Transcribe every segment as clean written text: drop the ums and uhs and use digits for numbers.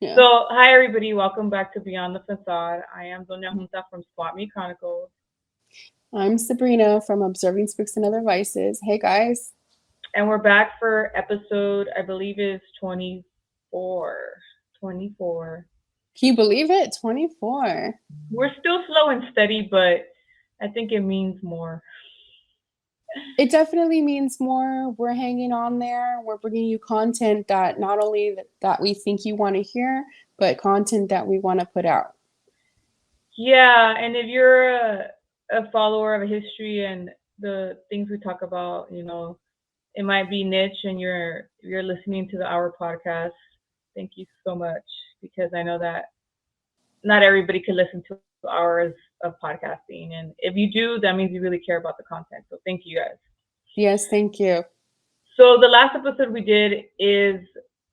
Yeah. So, hi everybody, welcome back to Beyond the Facade. I am Doña Junta from Spot Me Chronicles, I'm Sabrina from Observing Spooks and Other Vices. Hey guys. and we're back for episode, I believe is 24. 24. Can you believe it? 24. We're still slow and steady, but I think it means more. It definitely means more. We're hanging on there. We're bringing you content that not only that we think you want to hear, but content that we want to put out. Yeah, and if you're a follower of history and the things we talk about, it might be niche and you're listening to our podcast. Thank you so much because I know that not everybody can listen to hours of podcasting. And if you do, that means you really care about the content. So thank you guys. Yes, thank you. So the last episode we did is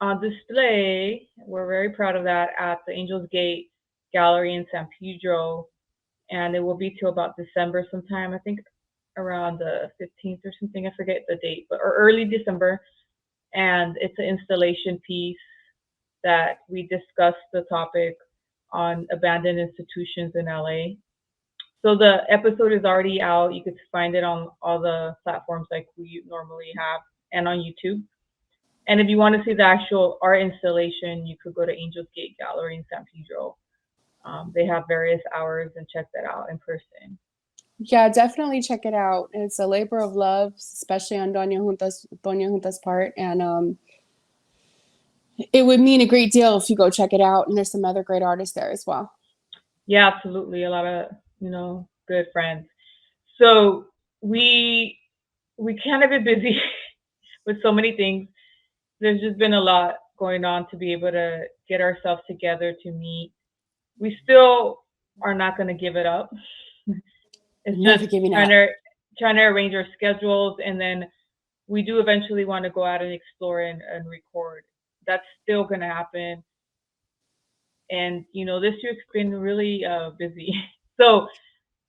on display. We're very proud of that at the Angels Gate Gallery in San Pedro. And it will be till about December sometime. I think around the 15th or something. I forget the date, but or early December. And it's an installation piece that we discussed the topic on abandoned institutions in LA. So the episode is already out. You could find it on all the platforms like we normally have and on YouTube. And if you want to see the actual art installation, you could go to Angels Gate Gallery in San Pedro. They have various hours and check that out in person. Yeah, definitely check it out. It's a labor of love, especially on Doña Junta's part. And it would mean a great deal if you go check it out. And there's some other great artists there as well. Yeah, absolutely. A lot of, good friends. So we we kind of been busy with so many things. There's just been a lot going on to be able to get ourselves together to meet. We still are not going to give it up. It's just Never giving trying up. to trying to arrange our schedules, and then we do eventually want to go out and explore and record. That's still going to happen. And this year's been really busy. So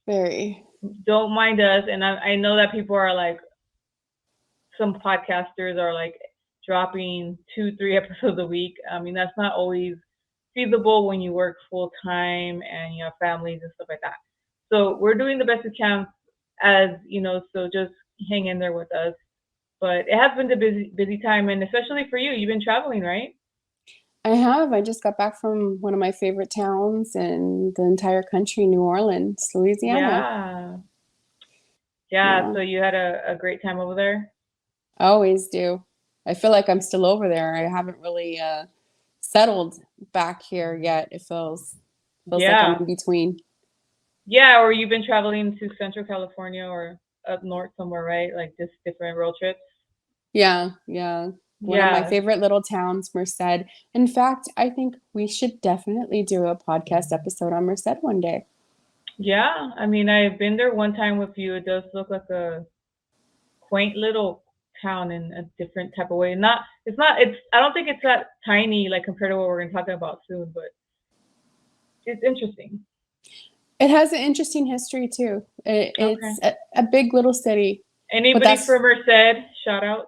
Very. don't mind us. And I know that people are like, some podcasters are like dropping 2, 3 episodes a week. I mean, that's not always feasible when you work full time and you have families and stuff like that. So we're doing the best we can, as so just hang in there with us. But it has been a busy time, and especially for you, you've been traveling, right? I have. I just got back from one of my favorite towns in the entire country, New Orleans, Louisiana. Yeah. Yeah, Yeah, so you had a great time over there? I always do. I feel like I'm still over there. I haven't really settled back here yet. It feels like I'm Yeah. in between. Yeah, or you've been traveling to Central California or up north somewhere, right? Like just different road trips? Yeah, yeah. One of my Yeah. favorite little towns, Merced. In fact, I think we should definitely do a podcast episode on Merced one day. Yeah, I mean, I've been there one time with you. It does look like a quaint little town in a different type of way. It's I don't think it's that tiny like compared to what we're going to talk about soon, but it's interesting. It has an interesting history too. Okay. It's a big little city, but Anybody that's from Merced, shout out.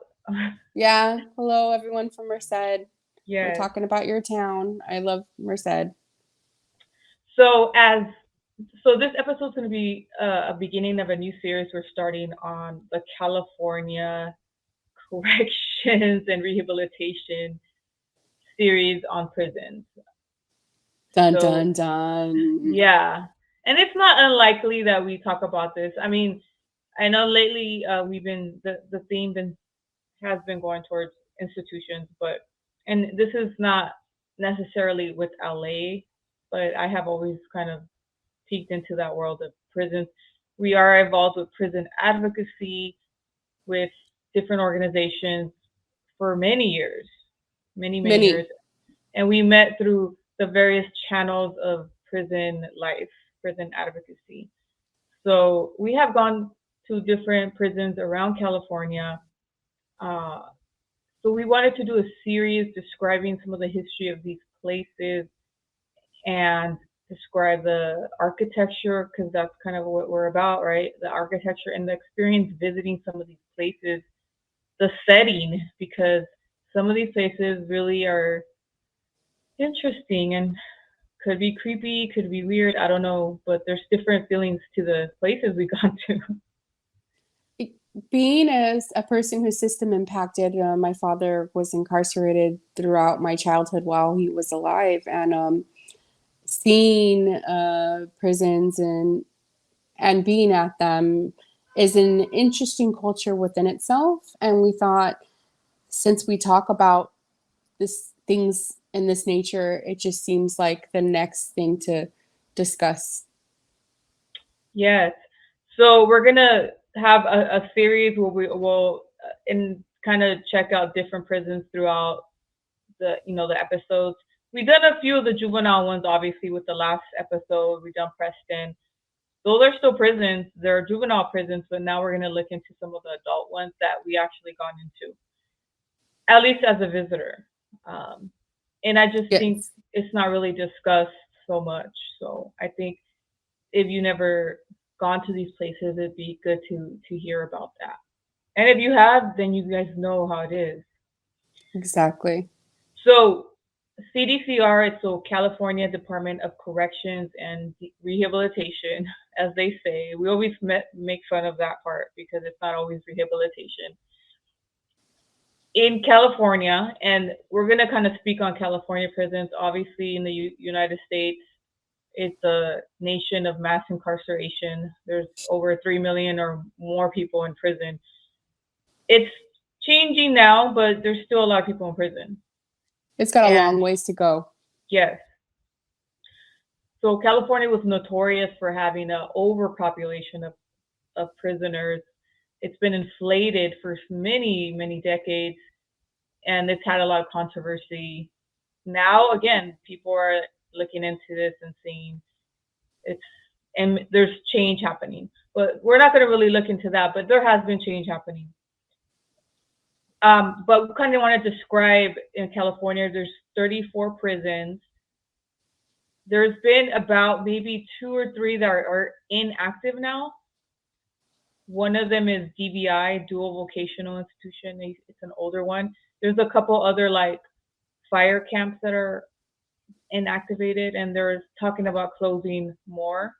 yeah. Hello, everyone from Merced. We're Yes. talking about your town. I love Merced. So as so this episode's going to be a beginning of a new series we're starting on the California corrections and rehabilitation series on prisons. Dun So dun dun. yeah, and it's not unlikely that we talk about this. I mean, I know lately we've been the theme has been going towards institutions, but and this is not necessarily with LA, but I have always kind of peeked into that world of prisons. We are involved with prison advocacy with different organizations for many years, many years, Many. and we met through the various channels of prison life, prison advocacy. So we have gone to different prisons around California. Uh, so we wanted to do a series describing some of the history of these places and describe the architecture because that's kind of what we're about, right? The architecture and the experience visiting some of these places, the setting, because some of these places really are interesting and could be creepy, could be weird. I don't know, but there's different feelings to the places we gone to. Being as a person who's system impacted, my father was incarcerated throughout my childhood while he was alive, and seeing prisons and being at them is an interesting culture within itself. And we thought, since we talk about this things in this nature, it just seems like the next thing to discuss. Yes. So we're gonna have a series where we will and kind of check out different prisons throughout the episodes. We've done a few of the juvenile ones, obviously, with the last episode. We've done Preston. Those are still prisons. They're juvenile prisons, but now we're gonna look into some of the adult ones that we actually gone into, at least as a visitor. Um, and I just think Yes, it's not really discussed so much. So I think if you never gone to these places, it'd be good to hear about that. And if you have, then you guys know how it is. exactly. So CDCR, it's so California Department of Corrections and Rehabilitation, as they say. We always make fun of that part because it's not always rehabilitation. In California, and we're going to kind of speak on California prisons. Obviously, in the United States, it's a nation of mass incarceration. There's over 3 million or more people in prison. It's changing now, but there's still a lot of people in prison. It's got a And long ways to go. yes, so California was notorious for having an overpopulation of prisoners. It's been inflated for many, many decades, and it's had a lot of controversy. Now, again, people are looking into this and seeing it's and there's change happening. But we're not going to really look into that. But there has been change happening. But we kind of want to describe in California. There's 34 prisons. There's been about maybe two or three that are inactive now. One of them is DVI, Dual Vocational Institution. It's an older one. There's a couple other like fire camps that are inactivated, and they're talking about closing more.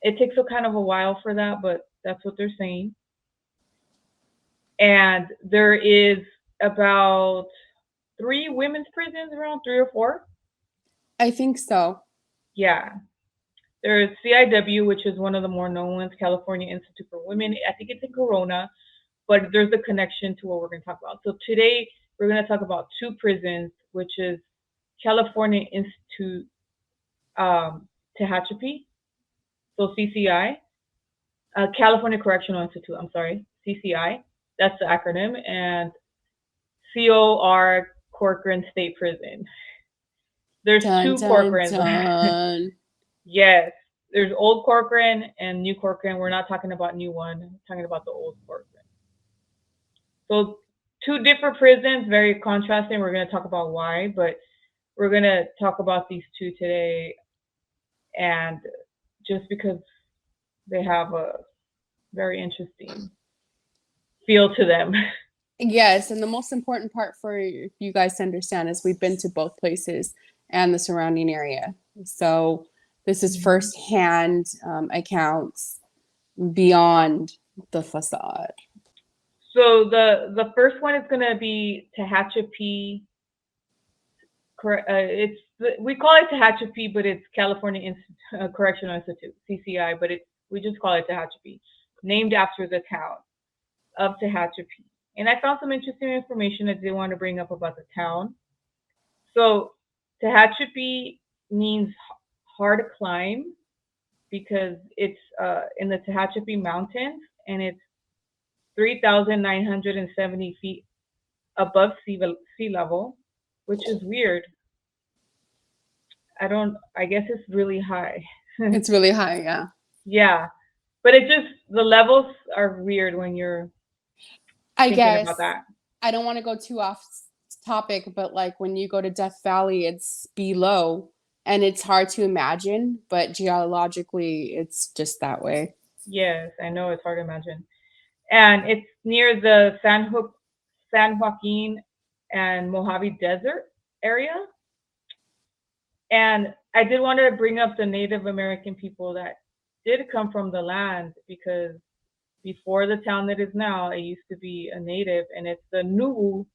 It takes a kind of a while for that, but that's what they're saying. And there is about three women's prisons, around three or four. I think so. Yeah. There's CIW, which is one of the more known ones, California Institute for Women. I think it's in Corona, but there's a connection to what we're going to talk about. So today we're going to talk about two prisons, which is California Institute Tehachapi, so CCI, California Correctional Institute, I'm sorry, CCI, that's the acronym, and COR Corcoran State Prison. There's Dun two dun Corcorans. dun. Yes, there's old Corcoran and new Corcoran. We're not talking about new one, we're talking about the old Corcoran. So two different prisons, very contrasting. We're going to talk about why, but we're going to talk about these two today, and just because they have a very interesting feel to them. Yes, and the most important part for you guys to understand is we've been to both places and the surrounding area. So this is firsthand accounts beyond the facade. So the first one is going to be Tehachapi. It's we call it Tehachapi, but it's California Correctional Institute (CCI), but we just call it Tehachapi, named after the town of Tehachapi. And I found some interesting information I did want to bring up about the town. So Tehachapi means hard to climb because it's in the Tehachapi Mountains, and it's 3,970 feet above sea level, which is weird. I guess it's really high. It's really high, yeah. Yeah. But it just, the levels are weird when you're I thinking guess about that. I don't want to go too off topic, but like when you go to Death Valley, it's below and it's hard to imagine, but geologically, it's just that way. Yes, I know it's hard to imagine. And it's near the San Joaquin and Mojave Desert area. And I did want to bring up the Native American people that did come from the land, because before the town that is now, it used to be a native, and it's the Nuwu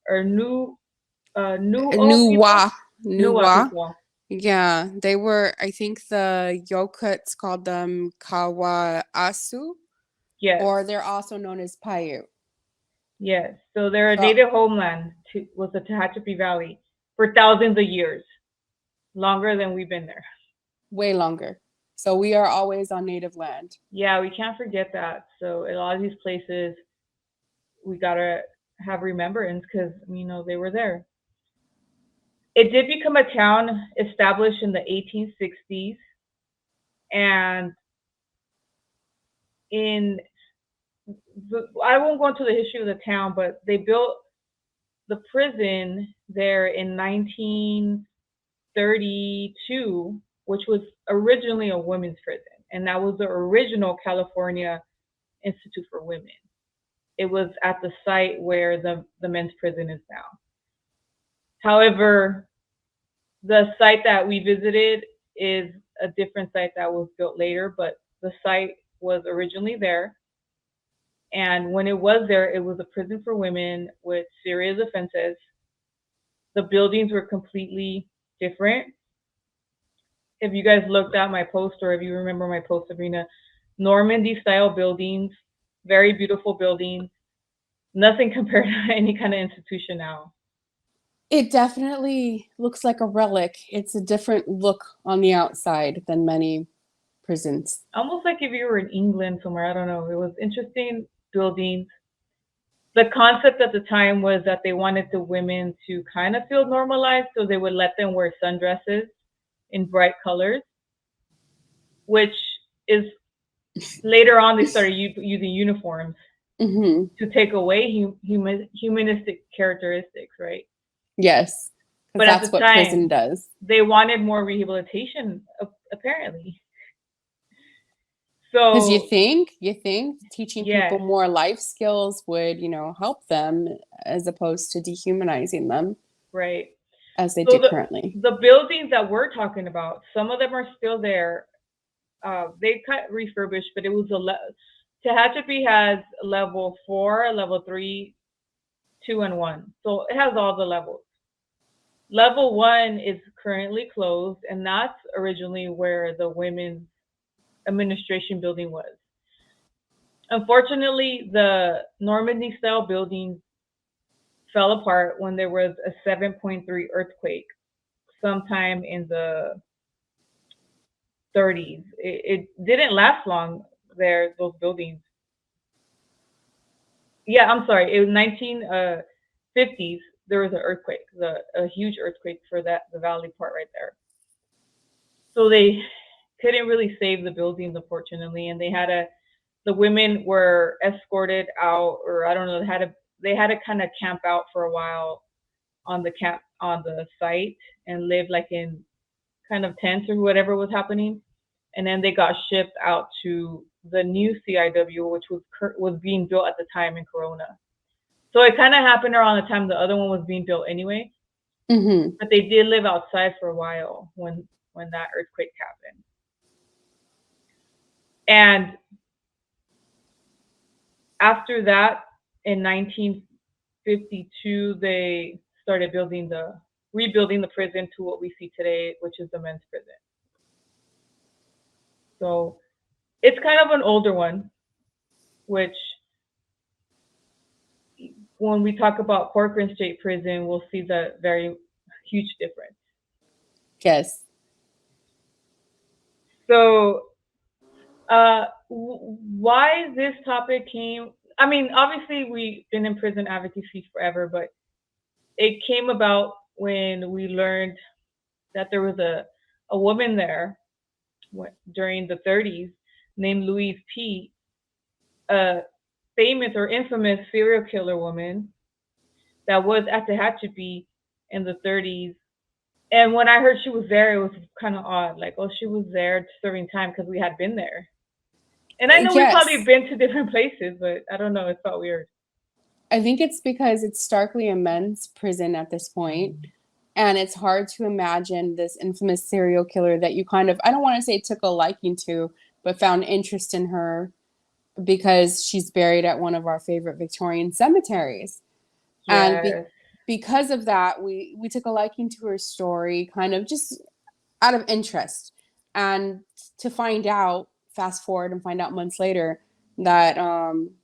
or Nuo people, Nuwa. Nuwa Nuwa. people. Yeah, they were, I think the Yokuts called them Kawaasu, Yes, or they're also known as Paiute. yes. So their So native homeland was the Tehachapi Valley for thousands of years, longer than we've been there. way longer. So we are always on native land. Yeah, we can't forget that. So a lot of these places, we gotta have remembrance, because they were there. It did become a town established in the 1860s, and in I won't go into the history of the town, but they built the prison there in 1932, which was originally a women's prison, and that was the original California Institute for Women. It was at the site where the men's prison is now. However, the site that we visited is a different site that was built later, but the site was originally there. And when it was there, it was a prison for women with serious offenses. The buildings were completely different. If you guys looked at my post, or if you remember my post, Sabrina, Normandy style buildings, very beautiful buildings, nothing compared to any kind of institution now. It definitely looks like a relic. It's a different look on the outside than many prisons. Almost like if you were in England somewhere, I don't know. It was interesting buildings. The concept at the time was that they wanted the women to kind of feel normalized, so they would let them wear sundresses in bright colors, which is later on they started using uniforms Mm-hmm. to take away humanistic characteristics, right? Yes, because But at that's the what prison time, does. they wanted more rehabilitation, apparently. Because So, you think teaching people yes, more life skills would, help them as opposed to dehumanizing them right. as they So do currently. the buildings that we're talking about, some of them are still there. They got refurbished, but it was Tehachapi has level 4, level 3, 2, and 1. So it has all the levels. Level 1 is currently closed, and that's originally where the women's administration building was. Unfortunately, the Normandy style building fell apart when there was a 7.3 earthquake sometime in the 30s. It didn't last long there, those buildings. Yeah, I'm sorry. It was 1950s. There was an earthquake, a huge earthquake for the valley part right there. So they couldn't really save the buildings, unfortunately, and the women were escorted out, or I don't know, they had to kind of camp out for a while on the site, and live like in kind of tents or whatever was happening, and then they got shipped out to the new CIW, which was being built at the time in Corona. So it kind of happened around the time the other one was being built anyway, Mm-hmm. but they did live outside for a while when that earthquake happened. And after that, in 1952, they started rebuilding the prison to what we see today, which is the men's prison. So it's kind of an older one, which when we talk about Corcoran State Prison, we'll see the very huge difference. Yes. So, why this topic came? I mean, obviously we've been in prison advocacy forever, but it came about when we learned that there was a woman there during the 30s named Louise P, a famous or infamous serial killer woman that was at Tehachapi in the 30s. And when I heard she was there, it was kind of odd. Like, oh, she was there serving time because we had been there. And I know we've probably Yes. been to different places, but I don't know. It felt weird. I think it's because it's starkly a men's prison at this point. And it's hard to imagine this infamous serial killer that you kind of, I don't want to say took a liking to, but found interest in her because she's buried at one of our favorite Victorian cemeteries. And Yes. because of that, we took a liking to her story, kind of just out of interest. And to find out, fast forward and find out months later, that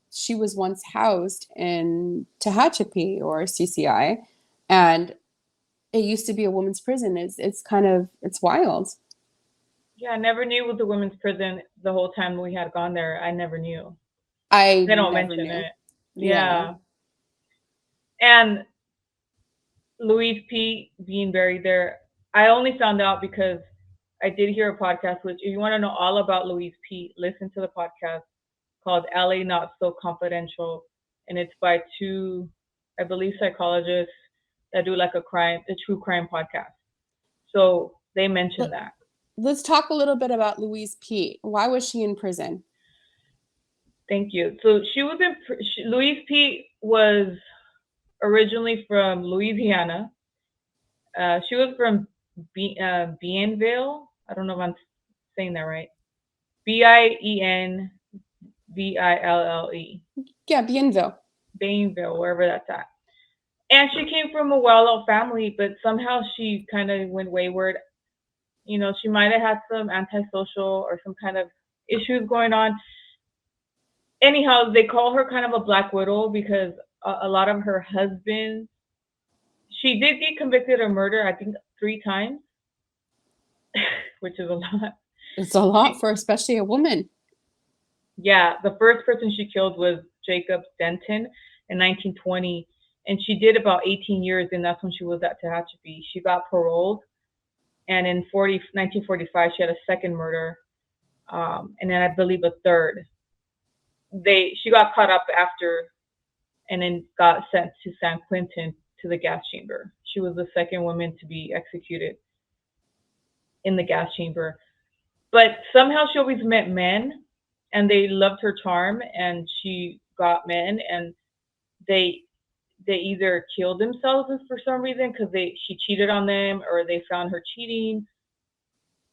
she was once housed in Tehachapi or CCI, and it used to be a women's prison. It's kind of it's wild. Yeah, I never knew it was a women's prison the whole time we had gone there. I never knew. I They don't never mention knew. it. Yeah. Yeah. And Louise P. being buried there, I only found out because I did hear a podcast, which if you want to know all about Louise P., listen to the podcast called LA Not So Confidential. And it's by two, I believe, psychologists that do like a true crime podcast. So they mentioned that. Let's talk a little bit about Louise P. Why was she in prison? Thank you. So Louise P. was originally from Louisiana. She was from Bienville. I don't know if I'm saying that right. Bienville. Yeah, Bienville. Bienville, wherever that's at. And she came from a well-off family, but somehow she kind of went wayward. You know, she might have had some antisocial or some kind of issues going on. Anyhow, they call her kind of a black widow because a lot of her husbands. She did get convicted of murder, I think, 3 times, which is a lot. It's a lot She, for especially a woman. yeah, the first person she killed was Jacob Denton in 1920, and she did about 18 years, and that's when she was at Tehachapi. She got paroled, and in 1945, she had a second murder, and then I believe a third. She got caught up after, and then got sent to San Quentin to the gas chamber. She was the second woman to be executed in the gas chamber. But somehow she always met men, and they loved her charm, and she got men, and they they either killed themselves for some reason because they she cheated on them, or they found her cheating,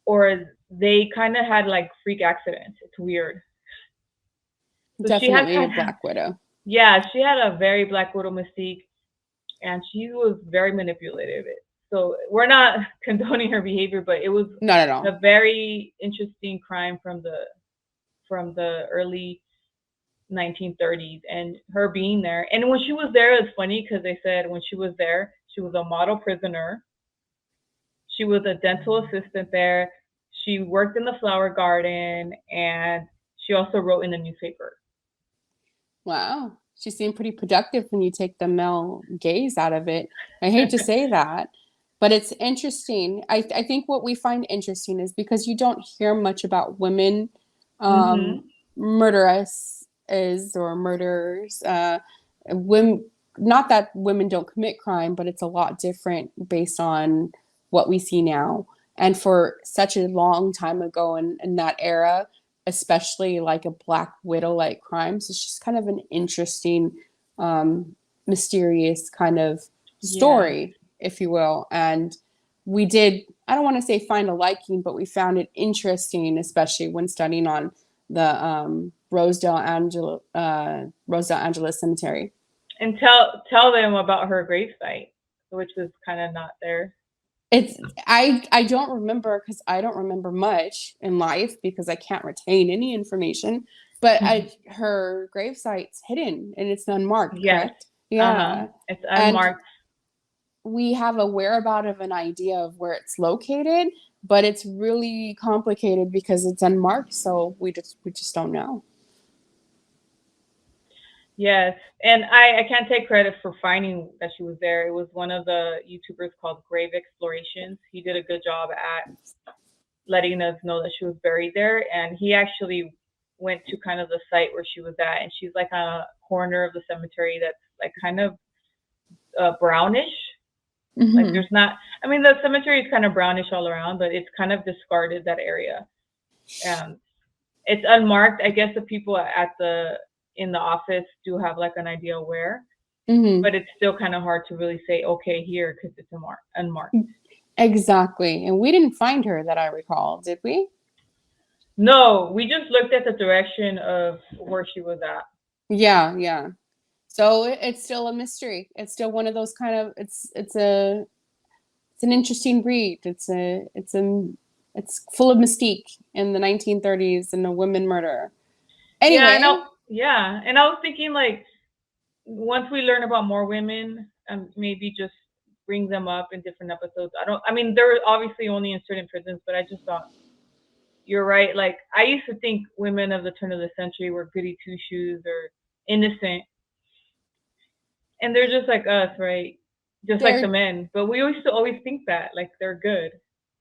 or they kind of had like freak accidents. It's weird. So she had Definitely a kind of black widow. yeah, she had a very Black Widow mystique, and she was very manipulative. So we're not condoning her behavior, but it was Not at a all. very interesting crime from the early 1930s, and her being there. And when she was there, it's funny because they said when she was there, she was a model prisoner. She was a dental assistant there. She worked in the flower garden, and she also wrote in the newspaper. Wow. She seemed pretty productive when you take the male gaze out of it. I hate to say that, but it's interesting. I think what we find interesting is because you don't hear much about women um, Mhm. murderesses or murderers. Women, not that women don't commit crime, but it's a lot different based on what we see now. And for such a long time ago in that era, especially like a Black Widow like crimes. It's just kind of an interesting, mysterious kind of Yes. story, if you will. And we did, I don't want to say find a liking, but we found it interesting, especially when studying on the Rosedale Angeles Cemetery. And tell them about her gravesite, which was kind of not there. It's I don't remember because I don't remember much in life because I can't retain any information. But her gravesite's hidden and it's unmarked, Yes. correct? Uh-huh. Yeah, It's and unmarked. we have a whereabout of an idea of where it's located, but it's really complicated because it's unmarked. So we just don't know. Yes. And I can't take credit for finding that she was there. It was one of the YouTubers called Grave Explorations. He did a good job at letting us know that she was buried there. And he actually went to kind of the site where she was at. And she's like on a corner of the cemetery that's like kind of brownish. Like Hmm. there's not, I mean, the cemetery is kind of brownish all around, but it's kind of discarded that area. And it's unmarked. I guess the people at the in the office do have like an idea where. Hmm. but it's still kind of hard to really say, okay, here, because it's unmarked. Exactly. And we didn't find her that I recall, did we? No, we just looked at the direction of where she was at. Yeah, yeah. So it's still a mystery. It's still one of those kind of it's an interesting breed. It's full of mystique in the 1930s and a women murder. Yeah, and Anyway, I was thinking like once we learn about more women, maybe just bring them up in different episodes. I mean, they're obviously only in certain prisons, but I just thought you're right. Like I used to think women of the turn of the century were goody two shoes or innocent, and they're just like us, right? Just like the they're men. But we used to always think that like they're good.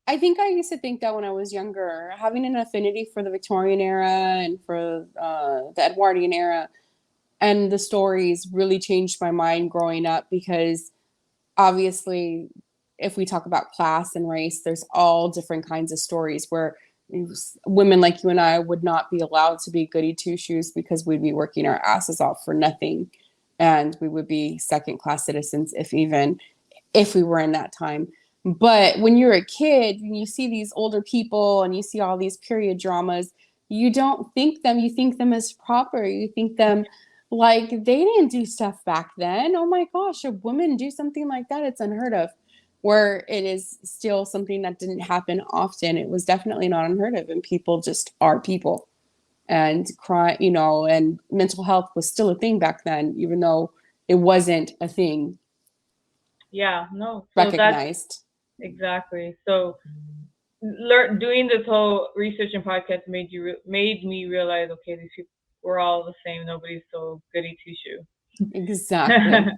I think I used to think that when I was younger, having an affinity for the Victorian era and for the Edwardian era and the stories really changed my mind growing up because obviously, if we talk about class and race, there's all different kinds of stories where women like you and I would not be allowed to be goody two shoes because we'd be working our asses off for nothing. And we would be second class citizens, if we were in that time. But when you're a kid and you see these older people and you see all these period dramas, you don't think them, you think them as proper. You think them like they didn't do stuff back then. Oh my gosh, a woman do something like that, it's unheard of. Where it is still something that didn't happen often. It was definitely not unheard of, and people just are people. And crime, and mental health was still a thing back then, even though it wasn't a thing Yeah, no. So that's recognized. exactly. So doing this whole research and podcast made me realize, okay, these people we're all the same. Nobody's so goody two shoe. Exactly.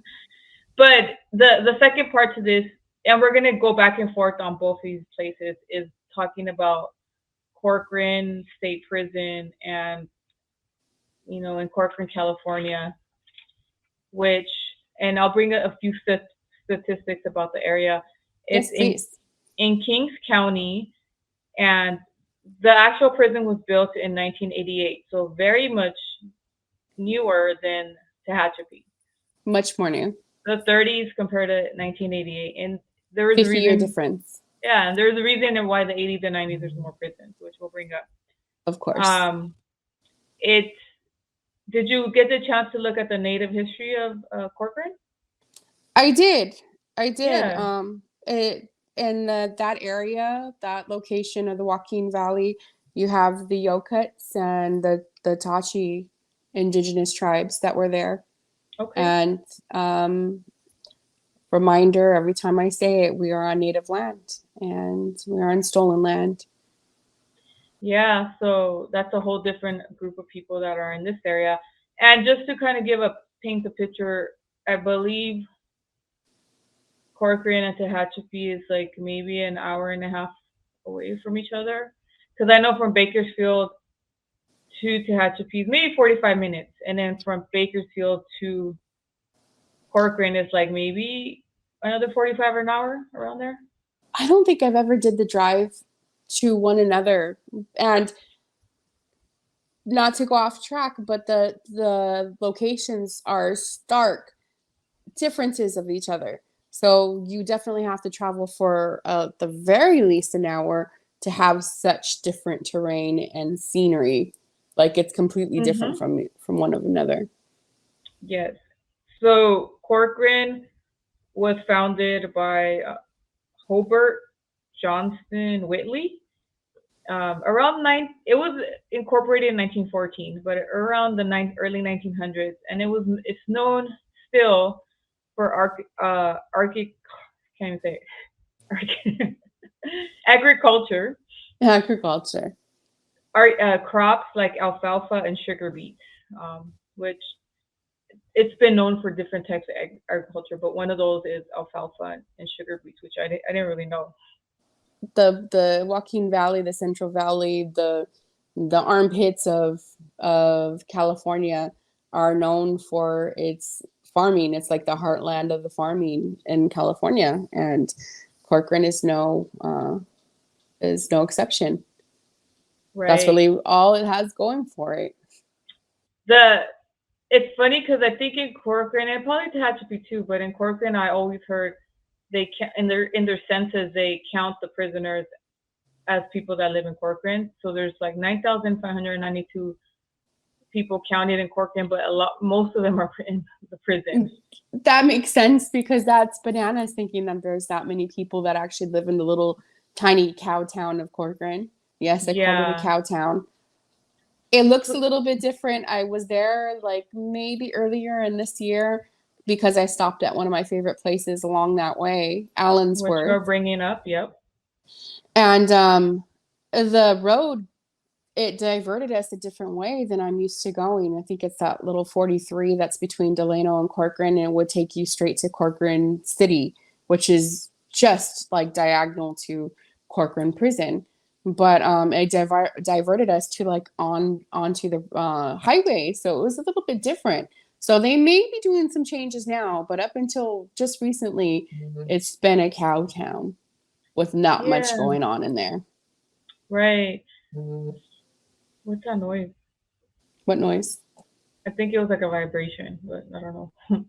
But the second part to this, and we're gonna go back and forth on both these places, is talking about Corcoran State Prison and in Corcoran, California, which and I'll bring a few statistics about the area. It's Yes, please. in Kings County, and the actual prison was built in 1988, so very much newer than Tehachapi. Much more new. The 30s compared to 1988, and there was a 50-year reason. difference, Yeah, and there's a reason why the 80s and 90s there's more prisons, which we'll bring up. of course. Um, it's Did you get the chance to look at the native history of Corcoran? I did. I did. Yeah. In that area, that location of the Joaquin Valley, you have the Yokuts and the Tachi indigenous tribes that were there. Okay. And um, reminder every time I say it, we are on native land and we are on stolen land. Yeah, so that's a whole different group of people that are in this area. And just to kind of paint a picture, I believe Corcoran and Tehachapi is like maybe an hour and a half away from each other. Because I know from Bakersfield to Tehachapi is maybe 45 minutes, and then from Bakersfield to Corcoran is like maybe another 45 or an hour around there. I don't think I've ever did the drive to one another. And not to go off track, but the locations are stark differences of each other. So you definitely have to travel for the very least an hour to have such different terrain and scenery. Like it's completely different Mm-hmm. from one of another. Yes. So Corcoran was founded by Hobart Johnston Whitley. It was incorporated in 1914, but around the early 1900s, and it's known still for can't even say it. Agriculture, Agriculture. crops like alfalfa and sugar beets, which it's been known for different types of agriculture, but one of those is alfalfa and sugar beets, which I didn't really know. The Joaquin Valley, the Central Valley, the armpits of California are known for its farming. It's like the heartland of the farming in California, and Corcoran is no exception. That's Right. really all it has going for it. The it's funny because I think in Corcoran and probably Tehachapi too, but in Corcoran I always heard they in their census they count the prisoners as people that live in Corcoran. So there's like 9,592 people counted in Corcoran, but most of them are in the prison. That makes sense because that's bananas thinking that there's that many people that actually live in the little tiny cow town of Corcoran. Yes, I called it a Yeah. cow town. It looks a So, little bit different. I was there like maybe earlier in this year because I stopped at one of my favorite places along that way, what you're Allensworth. bringing up, yep. And the road, it diverted us a different way than I'm used to going. I think it's that little 43 that's between Delano and Corcoran, and it would take you straight to Corcoran City, which is just like diagonal to Corcoran Prison. But it diverted us to like onto the highway, so it was a little bit different. So they may be doing some changes now, but up until just recently, it's been a cow town with not much Yeah, going on in there. right. What's that noise? What noise? I think it was like a vibration, but I don't know.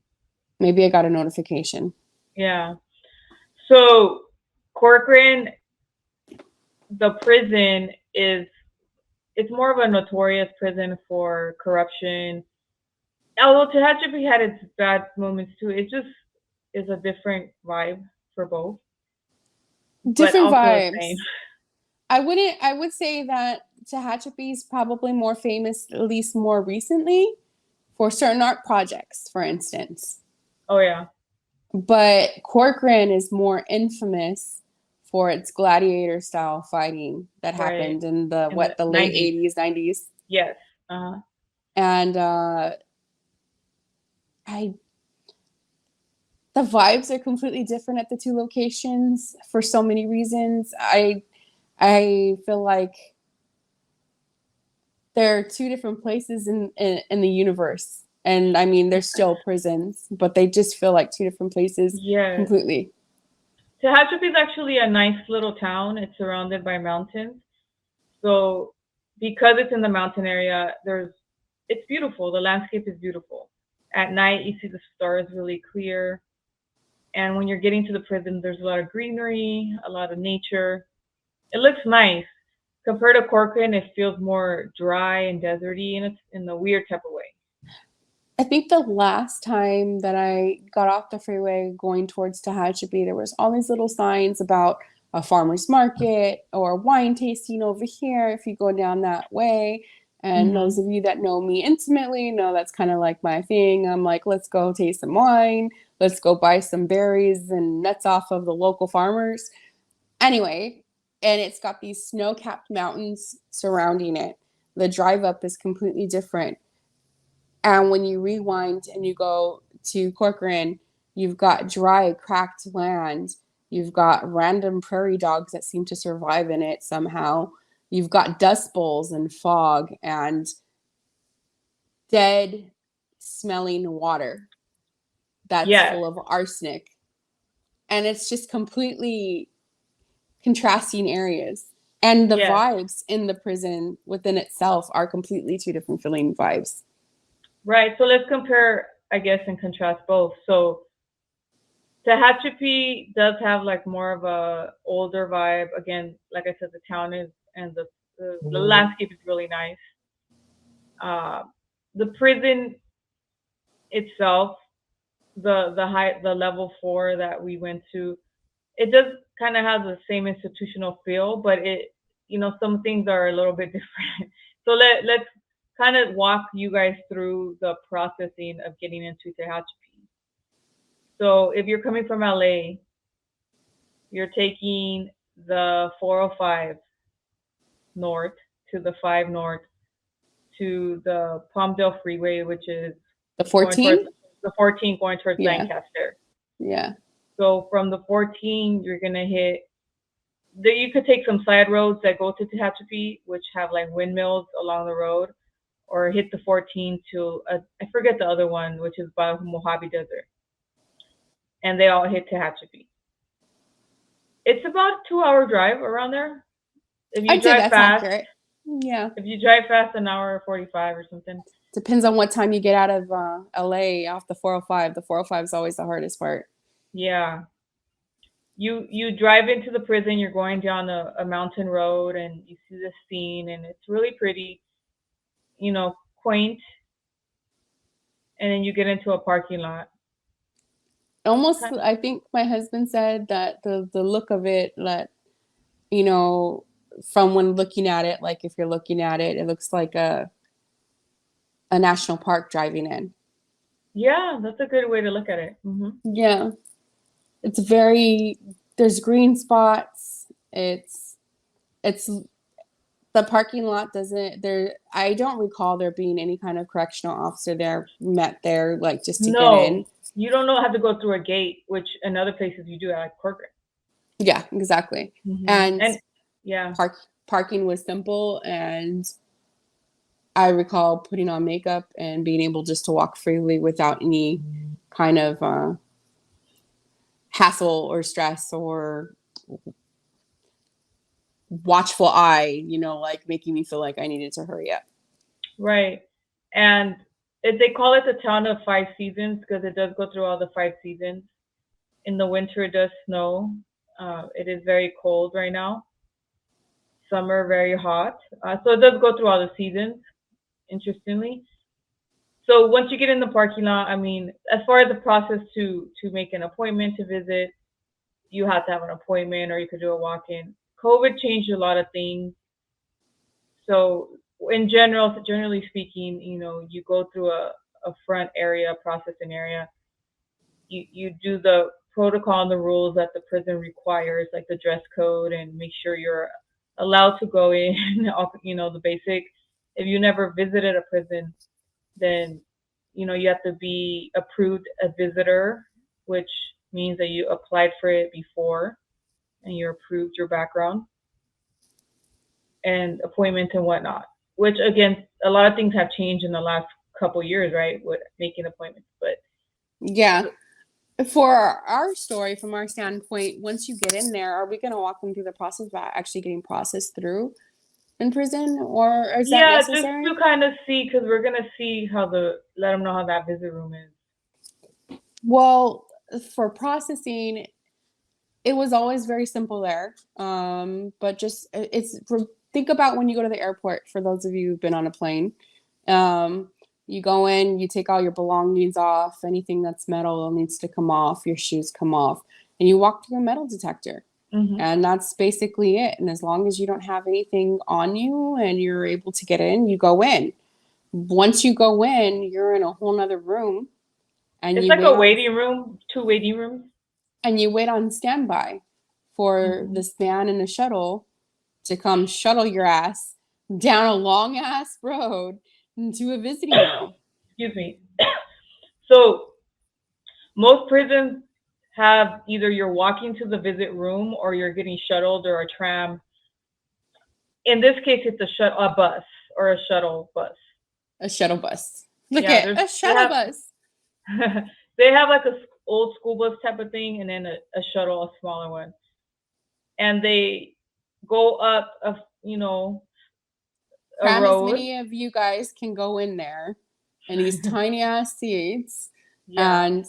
Maybe I got a notification. Yeah. So Corcoran, the prison is it's more of a notorious prison for corruption. Although Tehachapi had its bad moments too, it just is a different vibe for both, but Different also the same. vibes. I would say that Tehachapi is probably more famous, at least more recently, for certain art projects, for instance. Oh yeah, But Corcoran is more infamous for its gladiator style fighting that right. happened in the In the the late 90s. 80s, 90s. Yes. Uh-huh. And I the vibes are completely different at the two locations for so many reasons. I feel like there are two different places in the universe. And I mean, they're still prisons, but they just feel like two different places Yes. completely. Tehachapi is actually a nice little town. It's surrounded by mountains. So because it's in the mountain area, it's beautiful. The landscape is beautiful. At night you see the stars really clear. And when you're getting to the prison, there's a lot of greenery, a lot of nature. It looks nice. Compared to Corcoran, it feels more dry and deserty in a weird type of way. I think the last time that I got off the freeway going towards Tehachapi, there was all these little signs about a farmer's market or wine tasting over here if you go down that way. And those Hmm. of you that know me intimately know that's kind of like my thing. I'm like, let's go taste some wine. Let's go buy some berries and nuts off of the local farmers. Anyway, and it's got these snow-capped mountains surrounding it. The drive up is completely different. And when you rewind and you go to Corcoran, you've got dry, cracked land. You've got random prairie dogs that seem to survive in it somehow. You've got dust bowls and fog and dead smelling water that's Yes, full of arsenic. And it's just completely contrasting areas. And the yes, vibes in the prison within itself are completely two different feeling vibes. right. So let's compare, I guess, and contrast both. So Tehachapi does have like more of a older vibe. Again, like I said, the town is and the landscape is really nice. Uh, the prison itself, the level 4 that we went to, it does kind of have the same institutional feel, but some things are a little bit different. So let's kind of walk you guys through the processing of getting into Tehachapi. So if you're coming from LA, you're taking the 405 north to the 5 north to the Palmdale Freeway, which is The going towards 14? the 14 going towards Yeah. Lancaster. Yeah. So from the 14, you're gonna hit. You could take some side roads that go to Tehachapi, which have like windmills along the road, or hit the 14 to I forget the other one, which is by Mojave Desert, and they all hit Tehachapi. It's about a 2-hour drive around there. If you I'd say drive that's fast, accurate. Yeah. if you drive fast, an hour 45 or something. depends on what time you get out of LA off the 405. The 405 is always the hardest part. Yeah. You drive into the prison, you're going down a mountain road and you see the scene and it's really pretty, quaint, and then you get into a parking lot. Almost, I think my husband said that the look of it, that, from when looking at it, like if you're looking at it, it looks like a national park driving in. Yeah, that's a good way to look at it. Yeah. It's there's green spots. It's the parking lot I don't recall there being any kind of correctional officer met there, like just to get in. No, you don't have to go through a gate, which in other places you do, like Corcoran. Yeah, exactly. And yeah, parking was simple, and I recall putting on makeup and being able just to walk freely without any kind of hassle or stress or watchful eye, like making me feel like I needed to hurry up. Right. And they call it the town of 5 seasons because it does go through all the 5 seasons. In the winter, it does snow. It is very cold right now. Summer, very hot. So it does go through all the seasons, interestingly. So once you get in the parking lot, I mean, as far as the process to make an appointment to visit, you have to have an appointment or you could do a walk-in. COVID changed a lot of things. So generally speaking, you go through a front area, processing area. You do the protocol and the rules that the prison requires, like the dress code, and make sure you're allowed to go in, the basic. If you never visited a prison, then, you have to be approved a visitor, which means that you applied for it before and you're approved your background and appointments and whatnot, which again, a lot of things have changed in the last couple years, right? With making appointments, but yeah. For our story, from our standpoint, once you get in there, are we going to walk them through the process about actually getting processed through in prison, or is that necessary? Just to kind of see, because we're going to see let them know how that visit room is. Well, for processing, it was always very simple there. But just think about when you go to the airport, for those of you who've been on a plane. You go in, you take all your belongings off, anything that's metal needs to come off, your shoes come off, and you walk through a metal detector. And that's basically it. And as long as you don't have anything on you and you're able to get in, you go in. Once you go in, you're in a whole nother room. And it's like a waiting room, 2 waiting rooms. And you wait on standby for this van in a shuttle to come shuttle your ass down a long ass road into a visiting room. Excuse me. So most prisons have either you're walking to the visit room or you're getting shuttled or a tram. In this case, it's a bus or a shuttle bus. A shuttle bus. Look at a shuttle bus. They have like a old school bus type of thing, and then a shuttle, a smaller one. And they go up As many of you guys can go in there in these tiny ass seats. Yeah. And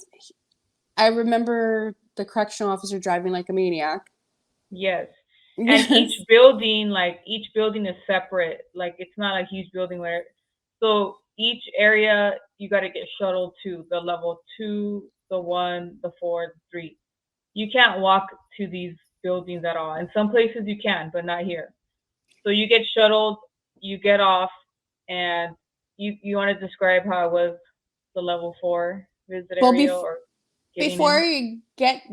I remember the correctional officer driving like a maniac. Yes. And each building is separate. Like it's not a huge building so each area you got to get shuttled to the level 2, the 1, the 4, the 3. You can't walk to these buildings at all. In some places you can, but not here. So you get shuttled, you get off, and you want to describe how it was the level 4 visit area or before you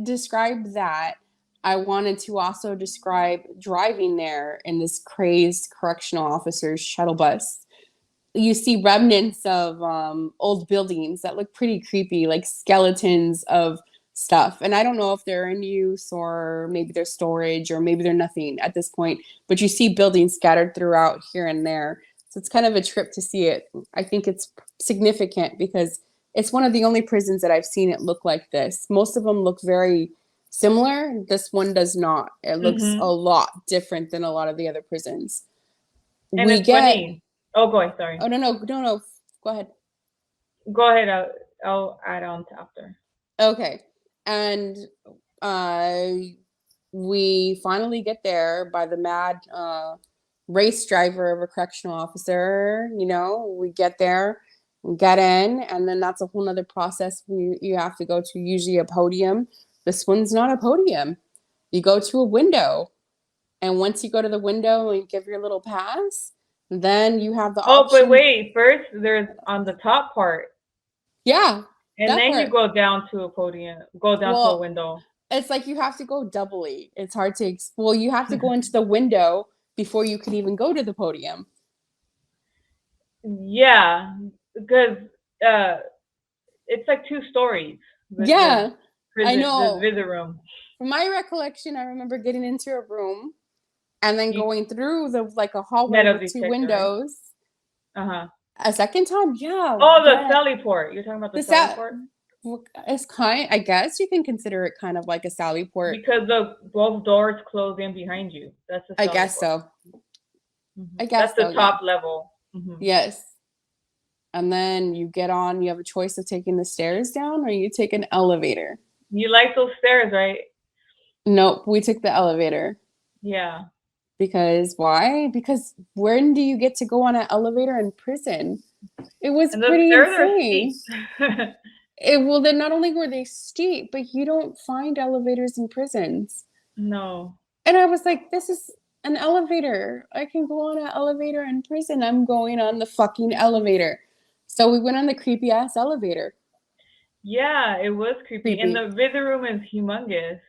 describe that, I wanted to also describe driving there in this crazed correctional officer's shuttle bus. You see remnants of old buildings that look pretty creepy, like skeletons of stuff. And I don't know if they're in use or maybe they're storage or maybe they're nothing at this point, but you see buildings scattered throughout here and there. So it's kind of a trip to see it. I think it's significant because it's one of the only prisons that I've seen it look like this. Most of them look very similar. This one does not. It looks a lot different than a lot of the other prisons. And it's funny. Oh, go ahead. Sorry. Oh, no. Go ahead. Go ahead. I'll add on to after. Okay. And uh, we finally get there by the mad race driver of a correctional officer. You know, we get there, we get in, and then that's a whole nother process you have to go to, usually a podium. This one's not a podium. You go to a window, and once you go to the window and you give your little pass, then you have the Oh, but option. wait. First, there's on the top part, Yeah, and that then you part. go down to a podium. Go down to a Well, window. it's like you have to go doubly. It's hard to, well, you have to go into the window before you can even go to the podium. Yeah, because uh, it's like 2 stories. The Yeah, I prison, the know. visit room. From my recollection, I remember getting into a room and then You going through the like a hallway metal with two detector, right? windows. Uh-huh. A second time, yeah. Oh, the Then Sally port. You're talking about the the Sally sat port? it's kind. I guess you can consider it kind of like a Sally port. Because the both doors close in behind you. That's the I Sally guess port. so. I That's guess the so. Yeah. top level. Yes. And then you get on. You have a choice of taking the stairs down or you take an elevator. You like those stairs, right? Nope, we took the elevator. Yeah. Because why? Because when do you get to go on an elevator in prison? It was And the pretty stairs are insane. steep. Well, then not only were they steep, but you don't find elevators in prisons. No. And I was like, this is an elevator. I can go on an elevator in prison. I'm going on the fucking elevator. So we went on the creepy ass elevator. Yeah, it was creepy. And Creepy. the visit room is humongous.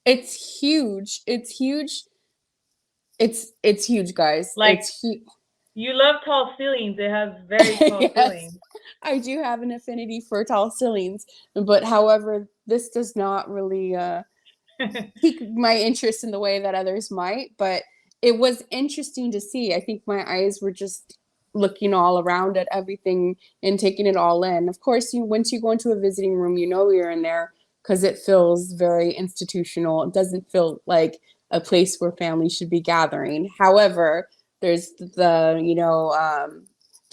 It's huge. It's huge. It's huge, guys. Like, It's huge. you love tall ceilings. It has very tall Yes, ceilings. I do have an affinity for tall ceilings, but however, this does not really pique my interest in the way that others might. But it was interesting to see. I think my eyes were just looking all around at everything and taking it all in. Of course, you once you go into a visiting room, you know you're in there because it feels very institutional. It doesn't feel like a place where families should be gathering. However, there's the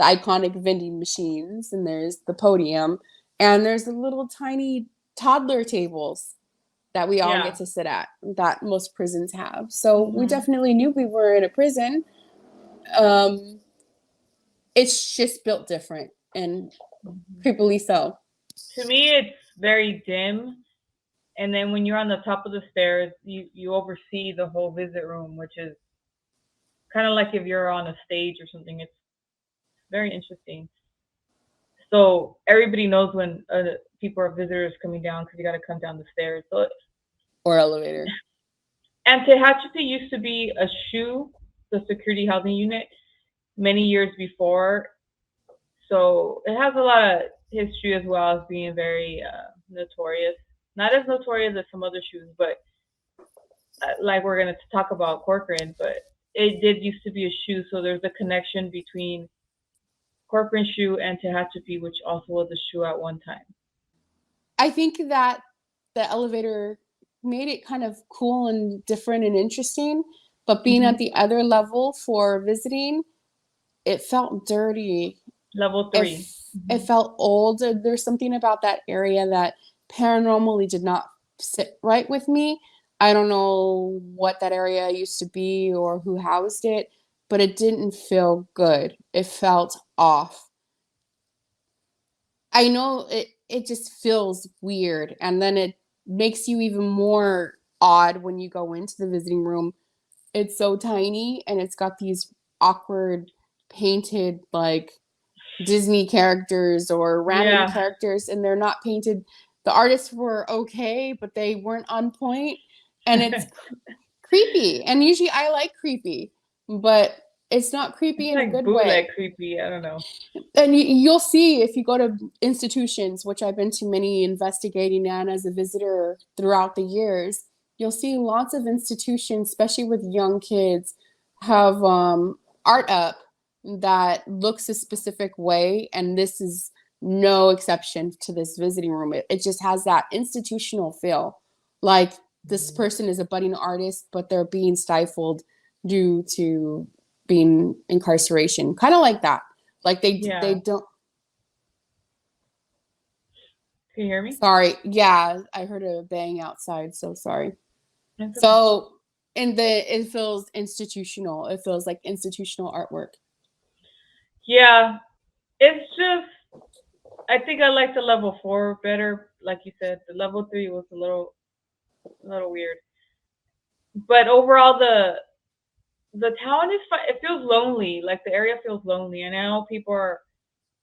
iconic vending machines, and there's the podium, and there's the little tiny toddler tables that we all get Yeah. to sit at that most prisons have. So we hmm definitely knew we were in a prison. Um, it's just built different and creepily so. To me, it's very dim. And then when you're on the top of the stairs, you oversee the whole visit room, which is kind of like if you're on a stage or something. It's very interesting. So everybody knows when people are visitors coming down because you got to come down the stairs. So Or elevator. and Tehachapi used to be a SHU, the security housing unit, many years before. So it has a lot of history as well as being very notorious. Not as notorious as some other SHUs, but like we're going to talk about Corcoran, but it did used to be a SHU. So there's a connection between Corcoran SHU and Tehachapi, which also was a SHU at one time. I think that the elevator made it kind of cool and different and interesting, but being at hmm the other level for visiting, it felt dirty. Level three. It felt old. There's something about that area that paranormally did not sit right with me. I don't know what that area used to be or who housed it, but it didn't feel good. It felt off. I know it just feels weird, and then it makes you even more odd when you go into the visiting room. It's so tiny and it's got these awkward painted like Disney characters or random Yeah. characters, and they're not painted. The artists were okay, but they weren't on point, and it's creepy. And usually I like creepy, but it's not creepy It's in a like good bootleg way. creepy. I don't know. And you'll see if you go to institutions, which I've been to many investigating and as a visitor throughout the years, you'll see lots of institutions, especially with young kids, have art up that looks a specific way. And this is no exception to this visiting room. It just has that institutional feel. Like this person is a budding artist, but they're being stifled due to being incarceration. Kind of like that. Like they Yeah. don't. Can you hear me? Sorry. Yeah, I heard a bang outside, so sorry. It's okay. So, it feels institutional. It feels like institutional artwork. Yeah, it's just I think I like the level 4 better. Like you said, the level 3 was a little weird. But overall, the town is fine. It feels lonely. Like the area feels lonely, and I know people are.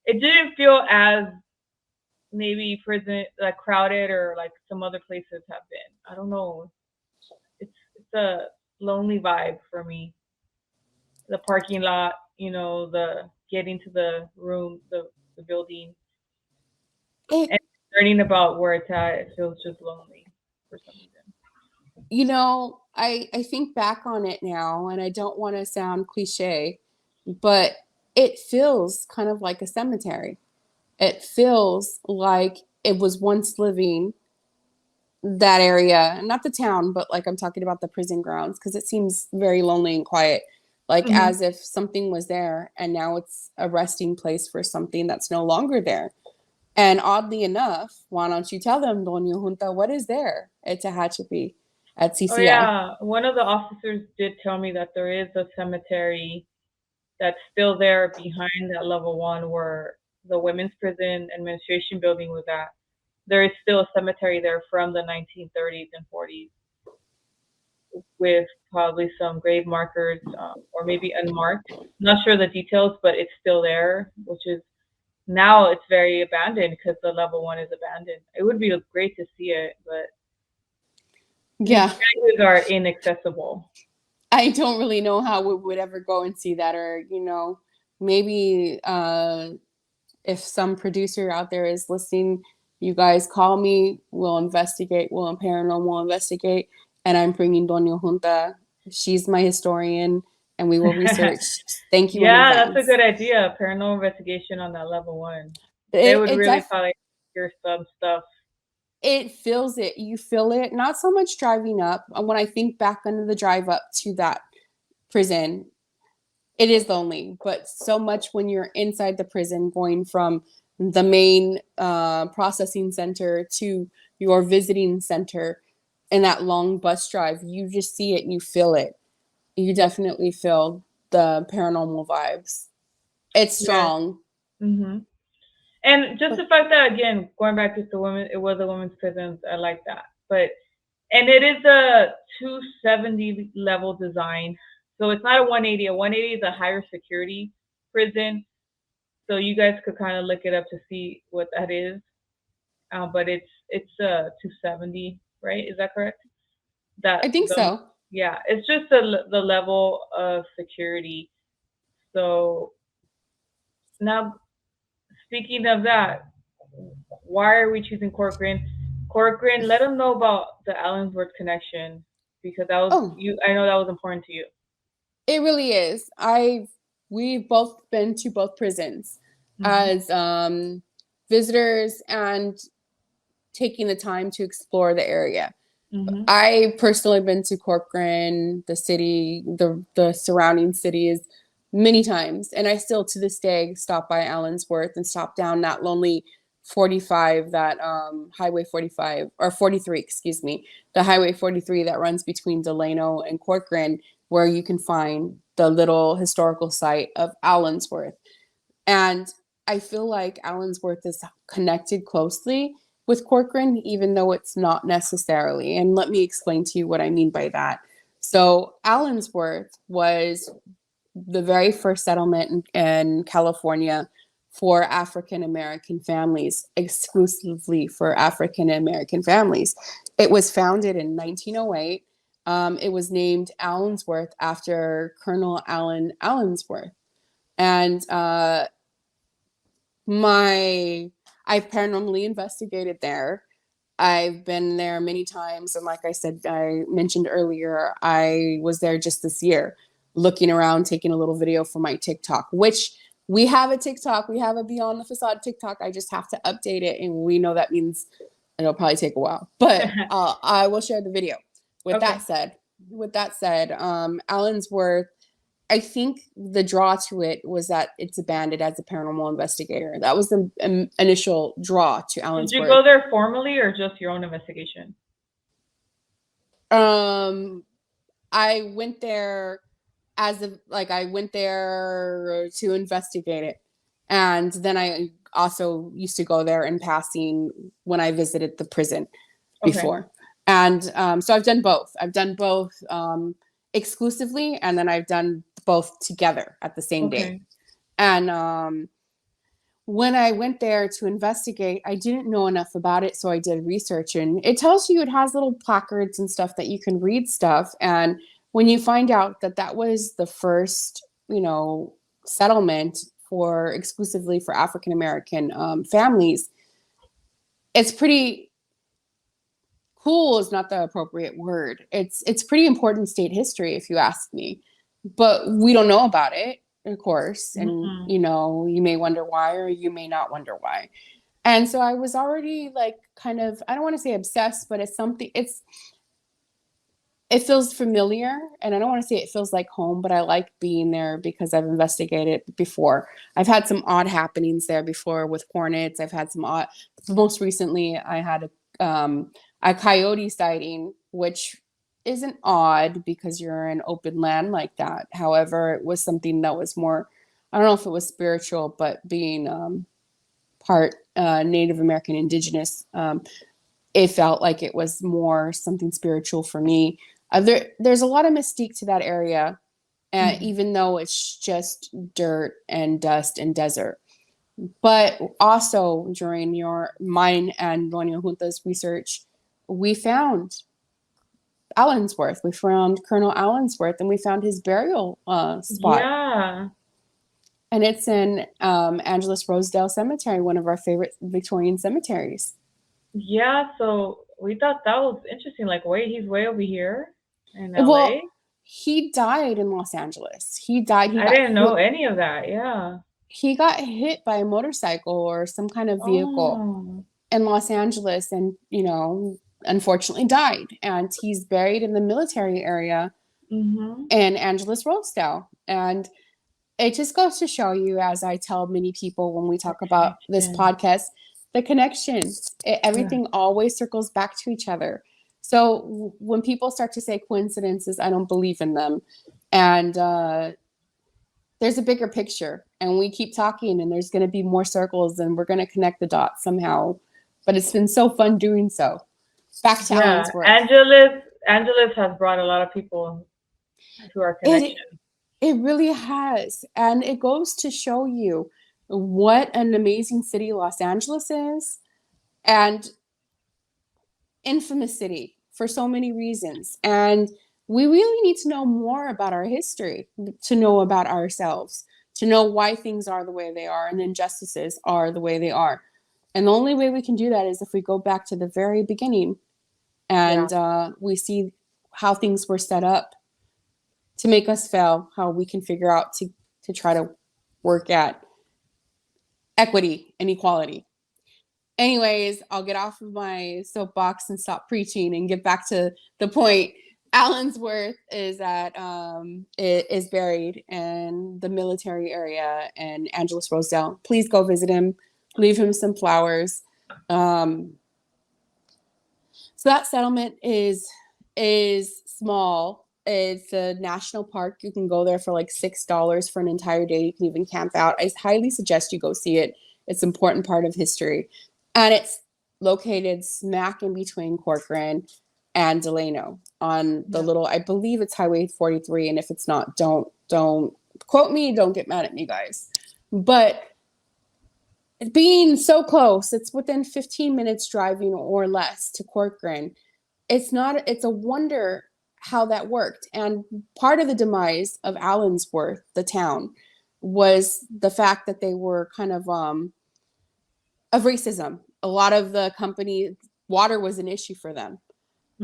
It didn't feel as maybe prison like crowded or like some other places have been. I don't know. It's a lonely vibe for me. The parking lot, the getting to the room, the building, It, and learning about where it's at. It feels just lonely for some reason. I think back on it now, and I don't want to sound cliche, but it feels kind of like a cemetery. It feels like it was once living that area, not the town, but like I'm talking about the prison grounds, because it seems very lonely and quiet, like Hmm. as if something was there and now it's a resting place for something that's no longer there. And oddly enough, why don't you tell them, Doña Junta, what is there at Tehachapi at Oh CCI? yeah, one of the officers did tell me that there is a cemetery that's still there behind that level 1 where the women's prison administration building was at. There is still a cemetery there from the 1930s and 40s with probably some grave markers or maybe unmarked. Not sure the details, but it's still there, which is now it's very abandoned because the level 1 is abandoned. It would be great to see it, but these Yeah, places are inaccessible. I don't really know how we would ever go and see that, or maybe if some producer out there is listening, you guys call me. We'll investigate. We'll paranormal investigate, and I'm bringing Doña Junta. She's my historian, and we will research. Thank you in Yeah, that's a advance. good idea. Paranormal investigation on that level 1. They It would it really def probably hear some stuff. it feels it. You feel it. Not so much driving up. When I think back under the drive up to that prison, it is lonely, but so much when you're inside the prison, going from the main processing center to your visiting center in that long bus drive, you just see it and you feel it. You definitely feel the paranormal vibes. It's Yes. strong. Mhm. And just the fact that again, going back to the women, it was a women's prison. I like that. But and it is a 270 level design, so it's not a 180. A 180 is a higher security prison. So you guys could kind of look it up to see what that is. But it's 270, right? Is that correct? That I think the so. Yeah, it's just the level of security. So now, speaking of that, why are we choosing Corcoran? Corcoran, let them know about the Allensworth connection because that was Oh, you. I know that was important to you. it really is. We've both been to both prisons Mhm. as visitors and taking the time to explore the area. Mhm. I personally been to Corcoran, the city, the surrounding cities many times, and I still to this day stop by Allensworth and stop down that lonely 45, that Highway 45 or 43, excuse me, the Highway 43 that runs between Delano and Corcoran, where you can find the little historical site of Allensworth. And I feel like Allensworth is connected closely with Corcoran, even though it's not necessarily. And let me explain to you what I mean by that. So, Allensworth was the very first settlement in California for African American families, exclusively for African American families. It was founded in 1908. It was named Allensworth after Colonel Allen Allensworth. And my I've paranormally investigated there. I've been there many times, and like I said, I mentioned earlier, I was there just this year, looking around, taking a little video for my TikTok. Which we have a TikTok, we have a Beyond the Facade TikTok. I just have to update it, and we know that means it'll probably take a while, but I will share the video. With that Okay. said, Allensworth I think the draw to it was that it's abandoned as a paranormal investigator. That was the initial draw to Did you Allensworth. go there formally or just your own investigation? Um, I went there I went there to investigate it. And then I also used to go there in passing when I visited the prison Okay. before. And so I've done both. I've done both exclusively, and then I've done both together at the same day. Okay. And when I went there to investigate, I didn't know enough about it, so I did research. And it tells you, it has little placards and stuff that you can read stuff. And when you find out that that was the first, settlement for exclusively for African American families, it's pretty cool. Is not the appropriate word. It's pretty important state history, if you ask me. But we don't know about it, of course, and Mm-hmm. you may wonder why, or you may not wonder why. And so I was already like kind of, I don't want to say obsessed, but it feels familiar, and I don't want to say it feels like home, but I like being there because I've investigated before. I've had some odd happenings there before with hornets. I've had some odd. Most recently, I had a coyote sighting, which isn't odd because you're in open land like that. However, it was something that was more. I don't know if it was spiritual, but being part Native American Indigenous, it felt like it was more something spiritual for me. There's a lot of mystique to that area, Mm-hmm. even though it's just dirt and dust and desert. But also during mine and Doña Junta's research, we found Allensworth. We found Colonel Allensworth, and we found his burial spot. Yeah. And it's in Angeles Rosedale Cemetery, one of our favorite Victorian cemeteries. Yeah. So we thought that was interesting. Like, wait, he's way over here in Well, LA. he died in Los Angeles. He died. I didn't know any of that. Yeah. He got hit by a motorcycle or some kind of vehicle Oh. in Los Angeles, and unfortunately died. And he's buried in the military area Mm-hmm. in Angeles Rosedale. And it just goes to show you, as I tell many people when we The talk about this connection. podcast, the connection. Everything always circles back to each other. So when people start to say coincidences, I don't believe in them. And there's a bigger picture, and we keep talking, and there's going to be more circles, and we're going to connect the dots somehow. But it's been so fun doing so. Back to Yeah. Allensworth. Angeles has brought a lot of people to our It connection. it really has, and it goes to show you what an amazing city Los Angeles is, and infamous city for so many reasons. And we really need to know more about our history, to know about ourselves, to know why things are the way they are and injustices are the way they are. And the only way we can do that is if we go back to the very beginning Yeah. and we see how things were set up to make us fail, how we can figure out to try to work at equity and equality. Anyways, I'll get off of my soapbox and stop preaching and get back to the point. Allensworth is buried in the military area in Angeles Rosedale. Please go visit him. Leave him some flowers. So that settlement is small. It's a national park. You can go there for like $6 for an entire day. You can even camp out. I highly suggest you go see it. It's an important part of history. And it's located smack in between Corcoran and Delano on the little, I believe it's Highway 43. And if it's not, don't quote me. Don't get mad at me, guys. But being so close, it's within 15 minutes driving or less to Corcoran. It's a wonder how that worked. And part of the demise of Allensworth, the town, was the fact that they were kind of racism. A lot of the company water was an issue for them,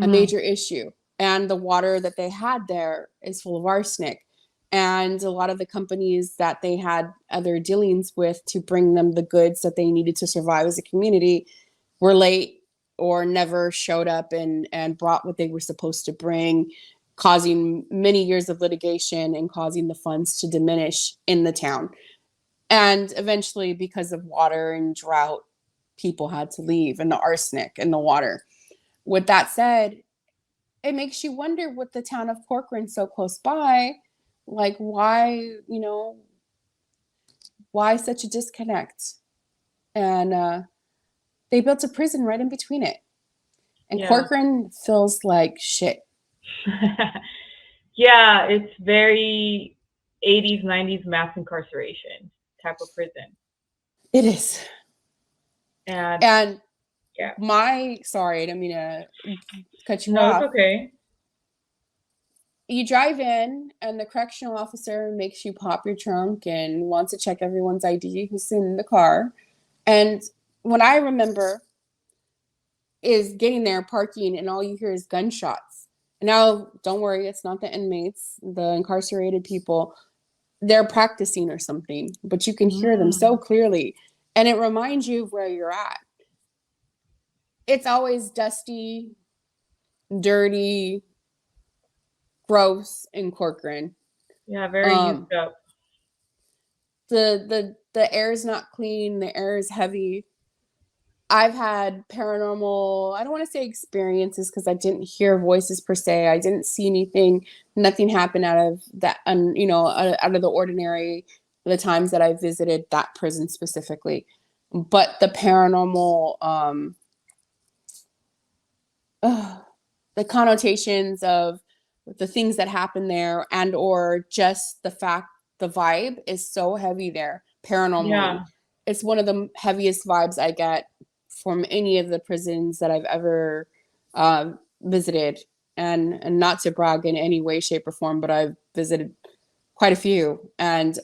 a major issue. And the water that they had there is full of arsenic. And a lot of the companies that they had other dealings with to bring them the goods that they needed to survive as a community were late or never showed up and brought what they were supposed to bring. causing many years of litigation and causing the funds to diminish in the town. And eventually, because of water and drought, people had to leave, and the arsenic in the water. With that said, it makes you wonder, with the town of Corcoran so close by, like, why such a disconnect? And they built a prison right in between it. And Yeah. Corcoran feels like shit. Yeah, it's very 80s, 90s mass incarceration type of prison. It is. And yeah. Sorry, I didn't mean to cut you No, off. it's okay. You drive in, and the correctional officer makes you pop your trunk and wants to check everyone's ID who's in the car. And what I remember is getting there, parking, and all you hear is gunshots. Now, don't worry, it's not the inmates, the incarcerated people. They're practicing or something, but you can hear them so clearly. And it reminds you of where you're at. It's always dusty, dirty, gross in Corcoran. Yeah, very used up. The air is not clean. The air is heavy. I've had paranormal, I don't want to say experiences, because I didn't hear voices per se. I didn't see anything. Nothing happened out of that, out of the ordinary, the times that I visited that prison specifically. But the paranormal, the connotations of the things that happen there, and or just the fact, the vibe is so heavy there paranormally. Yeah. It's one of the heaviest vibes I get from any of the prisons that I've ever visited. And not to brag in any way, shape, or form, but I've visited quite a few, and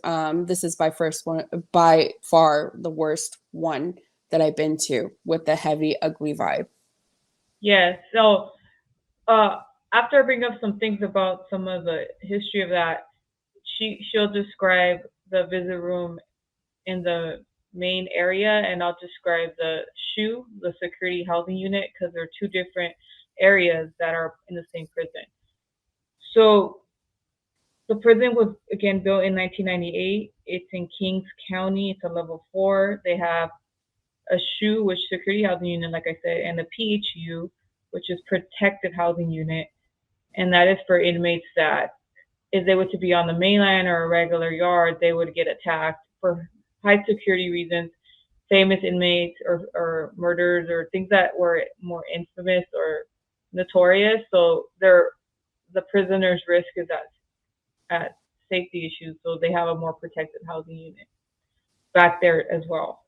this is by far the worst one that I've been to, with the heavy, ugly vibe. Yes. So after I bring up some things about some of the history of that, she'll describe the visit room in the main area, and I'll describe the SHU, the security housing unit, because they're two different areas that are in the same prison. So the prison was again built in 1998. It's in Kings County. It's a level 4. They have a SHU, which security housing unit, like I said, and a PHU, which is protected housing unit, and that is for inmates that, if they were to be on the mainland or a regular yard, they would get attacked for high security reasons, famous inmates, or murders, or things that were more infamous or notorious. So the prisoner's risk is at safety issues, so they have a more protected housing unit back there as well.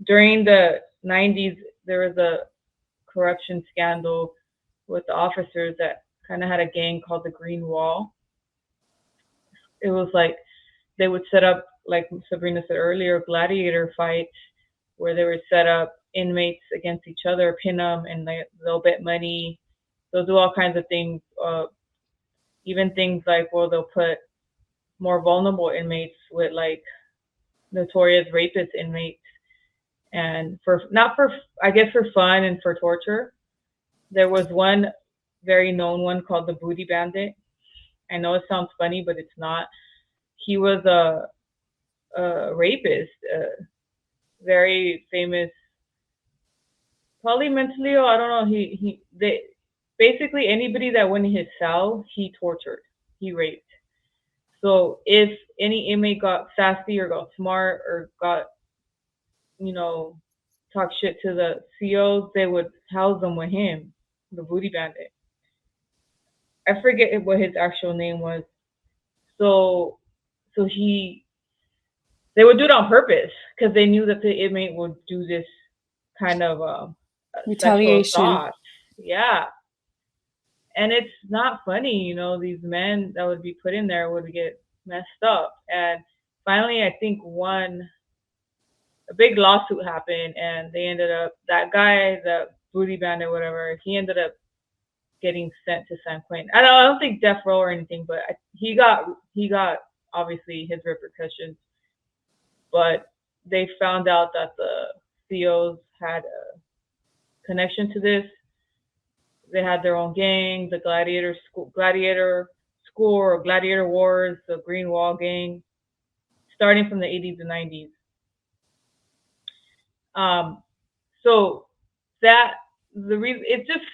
During the 90s, there was a corruption scandal with the officers that kind of had a gang called the Green Wall. It was like they would set up, like Sabrina said earlier, gladiator fights where they would set up inmates against each other, pin them, and they'll bet money. They'll do all kinds of things. Even things like, well, they'll put more vulnerable inmates with like notorious rapist inmates, and not for, I guess, for fun and for torture. There was one very known one called the Booty Bandit. I know it sounds funny, but it's not. He was a rapist, very famous, probably mentally ill. I don't know. They basically, anybody that went in his cell, he tortured, he raped. So if any inmate got sassy or got smart or got, talk shit to the COs, they would house them with him, the Booty Bandit. I forget what his actual name was. So, so they would do it on purpose because they knew that the inmate would do this kind of sexual Retaliation. assault. Yeah. And it's not funny, these men that would be put in there would get messed up. And finally, I think a big lawsuit happened, and they ended up, that guy, the Booty Bandit, whatever, he ended up getting sent to San Quentin. I don't think death row or anything, but he got obviously his repercussions. But they found out that the COs had a connection to this. They had their own gang, the Gladiator School or Gladiator Wars, the Green Wall Gang, starting from the 80s and 90s. Um, so that the reason it's just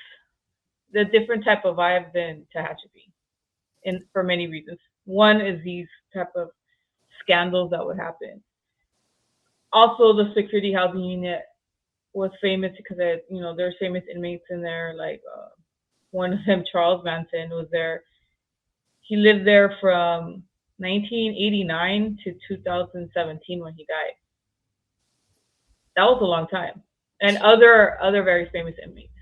the different type of vibe than Tehachapi, and for many reasons. One is these type of scandals that would happen. Also, the security housing unit was famous because there's famous inmates in there. Like one of them, Charles Manson, was there. He lived there from 1989 to 2017 when he died. That was a long time. And other very famous inmates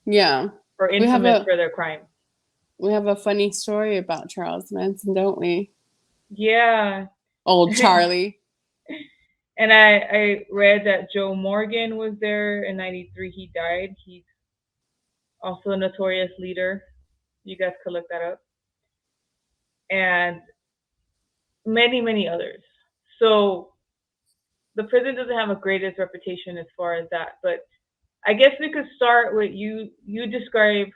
Yeah. or We have infamous for their crime. a funny story about Charles Manson, don't we? Yeah. Old Charlie. And I read that Joe Morgan was there in '93. He died. He's also a notorious leader. You guys could look that up. And many, many others. So the prison doesn't have a greatest reputation as far as that. But I guess we could start with you describe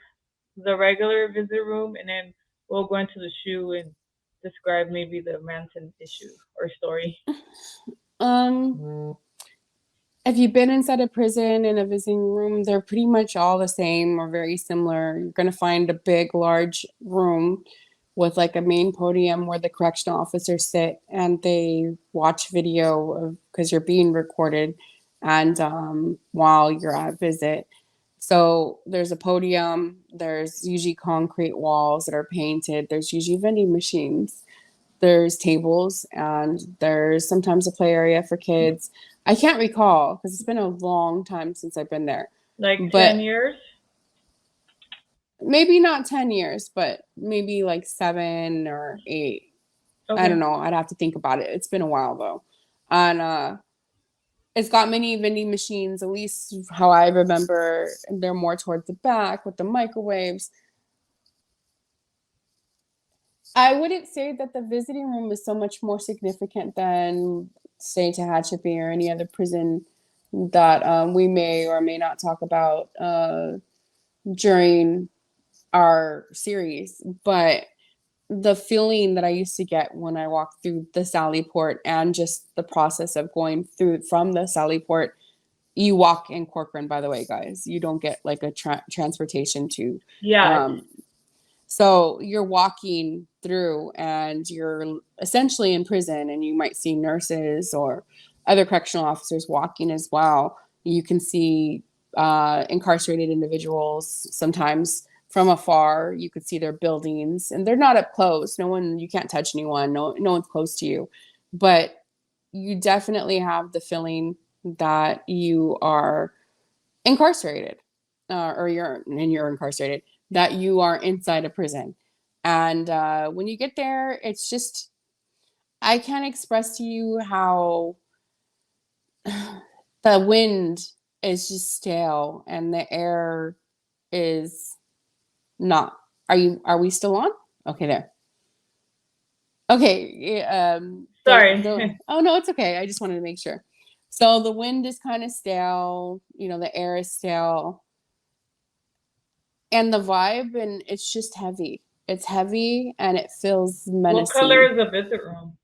the regular visitor room, and then we'll go into the shoe and describe maybe the Manson issue or story. Um, if you've been inside a prison in a visiting room, they're pretty much all the same or very similar. You're going to find a big, large room with like a main podium where the correctional officers sit and they watch video because you're being recorded and while you're at visit. So there's a podium, there's usually concrete walls that are painted, there's usually vending machines, there's tables, and there's sometimes a play area for kids. I can't recall because it's been a long time since I've been there. Like But 10 years? maybe not 10 years, but maybe like 7 or 8. Okay. I don't know. I'd have to think about it. It's been a while though. And it's got many vending machines, at least how I remember. They're more towards the back with the microwaves. I wouldn't say that the visiting room is so much more significant than, say, Tehachapi or any other prison that we may or may not talk about during our series. But the feeling that I used to get when I walked through the Sally Port and just the process of going through from the Sally Port, you walk in Corcoran, by the way, guys. You don't get like a transportation to. Yeah. So you're walking through and you're essentially in prison, and you might see nurses or other correctional officers walking as well. You can see incarcerated individuals sometimes from afar. You could see their buildings, and they're not up close. You can't touch anyone. No one's close to you, but you definitely have the feeling that you are incarcerated, or you're incarcerated, that you are inside a prison. And when you get there, it's just, I can't express to you how the wind is just stale and the air is not. Are we still on? Okay, there. Okay. Sorry. Oh no, it's okay. I just wanted to make sure. So the wind is kind of stale, the air is stale. And the vibe, and it's just heavy. It's heavy and it feels menacing. What color is the visit room?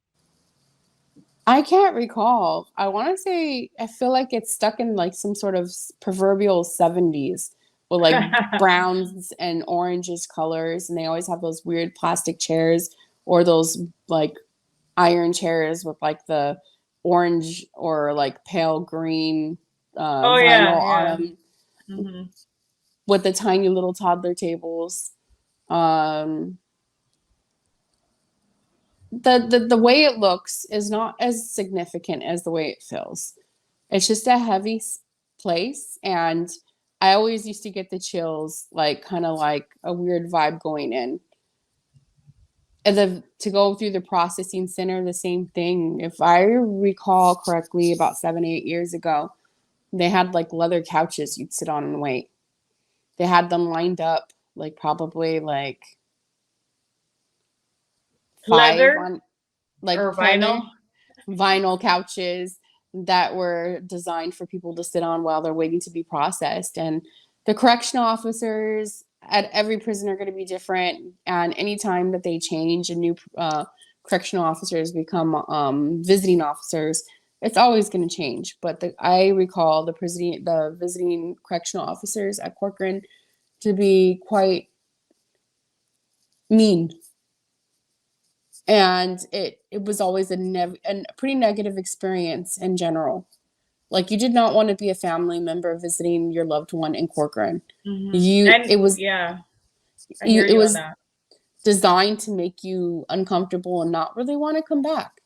I can't recall. I want to say, I feel like it's stuck in like some sort of proverbial 70s with like browns and oranges colors. And they always have those weird plastic chairs or those like iron chairs with like the orange or like pale green vinyl on them. Mm-hmm. With the tiny little toddler tables. The way it looks is not as significant as the way it feels. It's just a heavy place, and I always used to get the chills, like kind of like a weird vibe going in. And to go through the processing center, the same thing. If I recall correctly, about 7-8 years ago, they had like leather couches you'd sit on and wait. They had them lined up, like probably like 5 leather on like or vinyl. Vinyl couches that were designed for people to sit on while they're waiting to be processed. And the correctional officers at every prison are going to be different, and anytime that they change and new correctional officers become visiting officers, it's always going to change. But I recall the visiting correctional officers at Corcoran to be quite mean, and it was always a pretty negative experience in general. Like, you did not want to be a family member visiting your loved one in Corcoran. And It was yeah, I hear it you on was that. designed to make you uncomfortable and not really want to come back.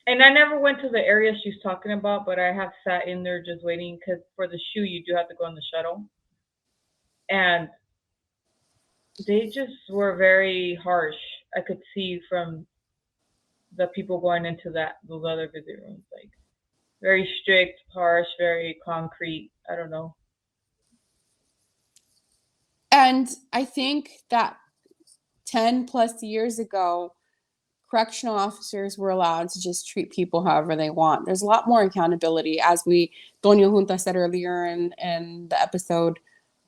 And I never went to the area she's talking about, but I have sat in there just waiting because for the SHU you do have to go on the shuttle, and they just were very harsh. I could see from the people going into those other visit rooms, like very strict, harsh, very concrete. I don't know. And I think that 10 plus years ago, correctional officers were allowed to just treat people however they want. There's a lot more accountability, as Doña Junta said earlier in the episode,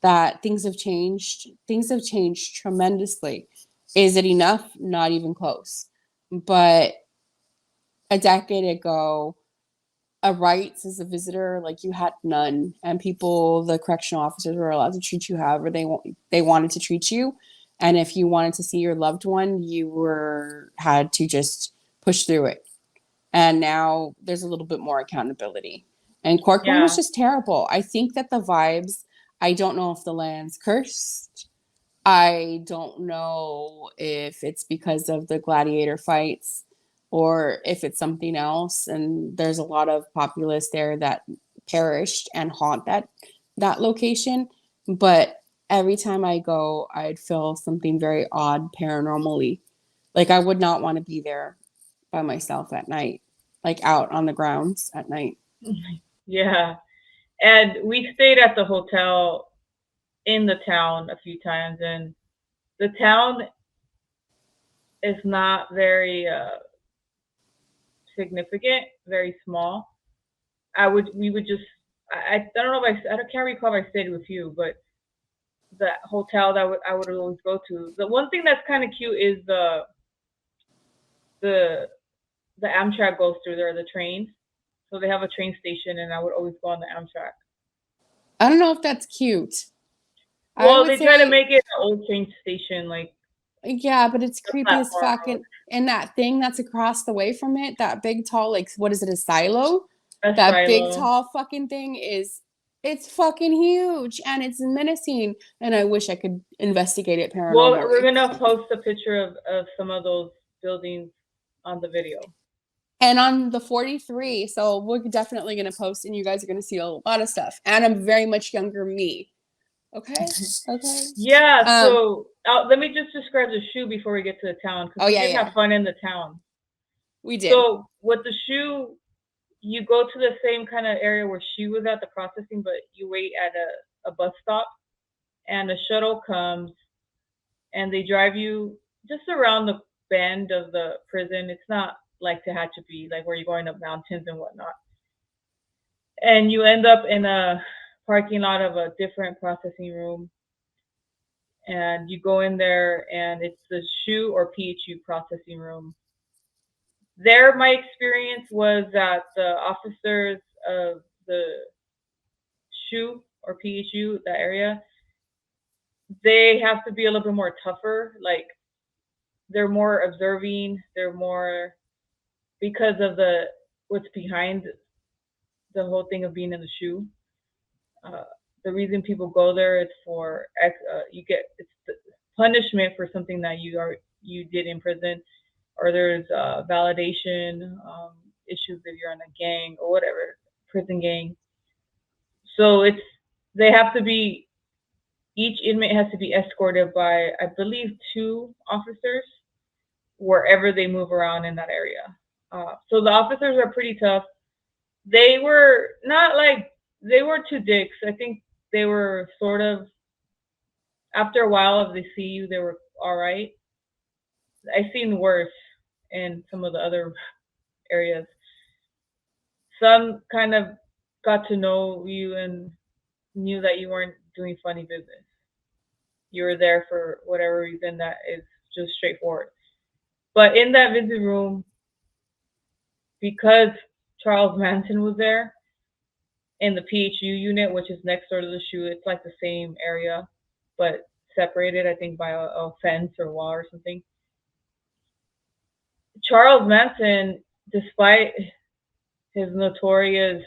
that things have changed. Things have changed tremendously. Is it enough? Not even close. But a decade ago, a rights as a visitor, like, you had none, and the correctional officers were allowed to treat you however they wanted to treat you, and if you wanted to see your loved one, had to just push through it. And now there's a little bit more accountability. And Corcoran was Yeah. just terrible. I think that the vibes. I don't know if the land's cursed. I don't know if it's because of the gladiator fights or if it's something else. And there's a lot of populace there that perished and haunt that location. But every time I go, I'd feel something very odd paranormally. Like, I would not want to be there by myself at night, like out on the grounds at night. Yeah. And we stayed at the hotel in the town a few times, and the town is not very significant, very small. We would just, I don't know if I can't recall if I stayed with you, but the hotel that I would always go to. The one thing that's kind of cute is the the Amtrak goes through there, the trains. So they have a train station, and I would always go on the Amtrak. I don't know if that's cute. I Well, would they try to say, make it an old train station, like yeah, but it's the creepy as platform fuck. And that thing that's across the way from it, that big tall, like, what is it, a silo? road, a That big silo. tall fucking thing it's fucking huge and it's menacing. And I wish I could investigate it Well, we're paranormally. gonna post a picture of some of those buildings on the video. And on the 43, so we're definitely gonna post, and you guys are gonna see a lot of stuff. And I'm very much younger me. Okay. Okay. Yeah. Um. So let me just describe the SHU before we get to the town, because Oh we yeah, did yeah. have fun in the town. We did. So with the SHU, you go to the same kind of area where she was at, the processing, but you wait at a bus stop, and a shuttle comes, and they drive you just around the bend of the prison. It's not like Tehachapi, like where you're going up mountains and whatnot. And you end up in a parking lot of a different processing room, and you go in there, and it's the SHU or PHU processing room. There, my experience was that the officers of the SHU or PHU, that area, they have to be a little bit more tougher. Like, they're more observing. They're more, because of what's behind the whole thing of being in the SHU. Uh, the reason people go there is for it's the punishment for something that you did in prison, or there's validation issues if you're in a gang or whatever, prison gang. So they have to be each inmate has to be escorted by, I believe, 2 officers wherever they move around in that area. So the officers are pretty tough. They were not like they were 2 dicks. I think they were sort of, after a while, if they see you, they were all right. I've seen worse in some of the other areas. Some kind of got to know you, and knew that you weren't doing funny business. You were there for whatever reason that is just straightforward. But in that visit room, because Charles Manson was there in the PHU unit, which is next door to the shoe, it's like the same area, but separated, I think, by a fence or wall or something. Charles Manson, despite his notorious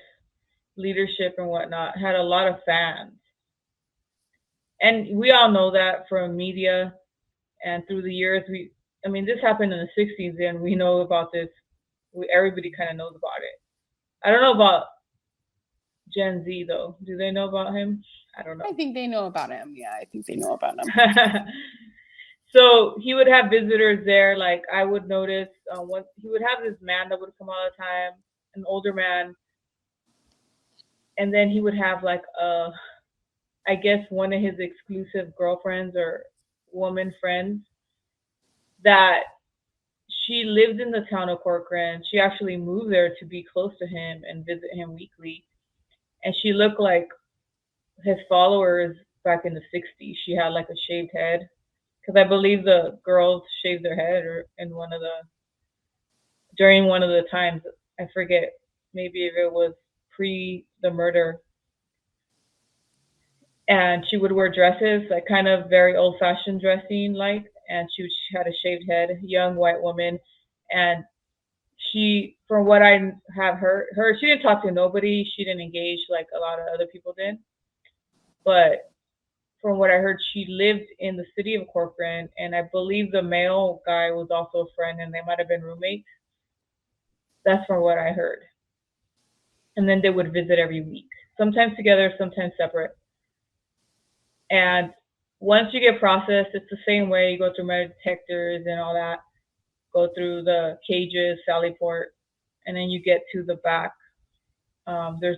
leadership and whatnot, had a lot of fans. And we all know that from media and through the years. I mean, this happened in the 60s and we know about this. Everybody kind of knows about it. I don't know about Gen Z though. Do they know about him? I don't know. I think they know about him. Yeah, I think they know about him. So he would have visitors there. Like I would notice, he would have this man that would come all the time, an older man, and then he would have like I guess one of his exclusive girlfriends or woman friends that she lived in the town of Corcoran. She actually moved there to be close to him and visit him weekly. And she looked like his followers back in the 60s. She had like a shaved head. Because I believe the girls shaved their head or during one of the times. I forget, maybe if it was pre the murder. And she would wear dresses, like kind of very old fashioned dressing like. And she had a shaved head, young white woman. And she, from what I have heard, she didn't talk to nobody. She didn't engage like a lot of other people did. But from what I heard, she lived in the city of Corcoran, and I believe the male guy was also a friend, and they might have been roommates. That's from what I heard. And then they would visit every week, sometimes together, sometimes separate. And once you get processed, it's the same way. You go through metal detectors and all that, go through the cages, Sally Port, and then you get to the back. There's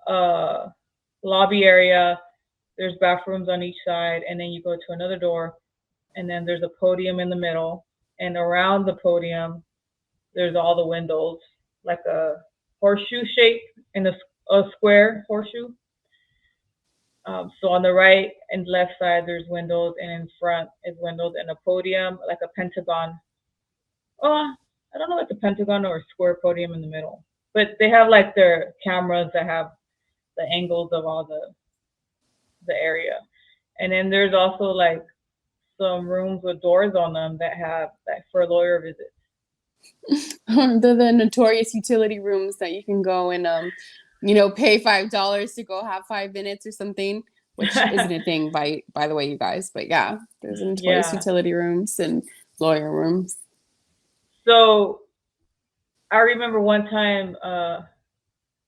a lobby area. There's bathrooms on each side, and then you go to another door, and then there's a podium in the middle, and around the podium, there's all the windows, like a horseshoe shape in a square horseshoe. So on the right and left side, there's windows, and in front is windows and a podium, like a pentagon. Oh, I don't know if it's a pentagon or a square podium in the middle, but they have like their cameras that have the angles of all the area. And then there's also like some rooms with doors on them that have that for lawyer visits. The notorious utility rooms that you can go and pay $5 to go have 5 minutes or something, which isn't a thing by the way, you guys. But yeah, there's notorious utility rooms and lawyer rooms. So I remember one time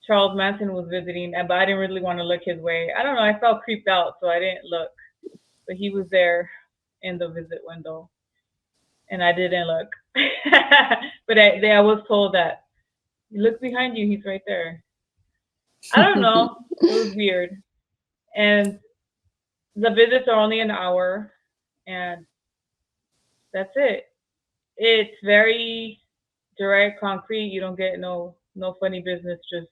Charles Manson was visiting, but I didn't really want to look his way. I don't know, I felt creeped out, so I didn't look. But he was there in the visit window, and I didn't look. But I was told that, you look behind you, he's right there. I don't know. It was weird. And the visits are only an hour, and that's it. It's very direct, concrete. You don't get no funny business, just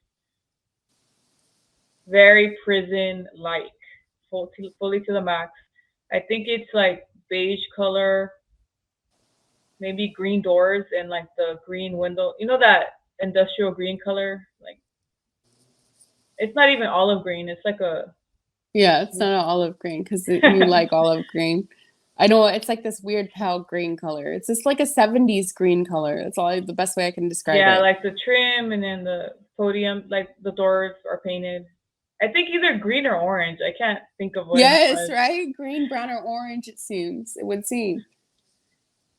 very prison-like, fully to the max. I think it's like beige color, maybe green doors and like the green window. You know that industrial green color? Like it's not even olive green. It's like a it's not an olive green because you like olive green. I know it's like this weird pale green color. It's just like a 70s green color. That's the best way I can describe it. Yeah, like the trim and then the podium, like the doors are painted. I think either green or orange. I can't think of what. Yes, right? Green, brown, or orange, it would seem.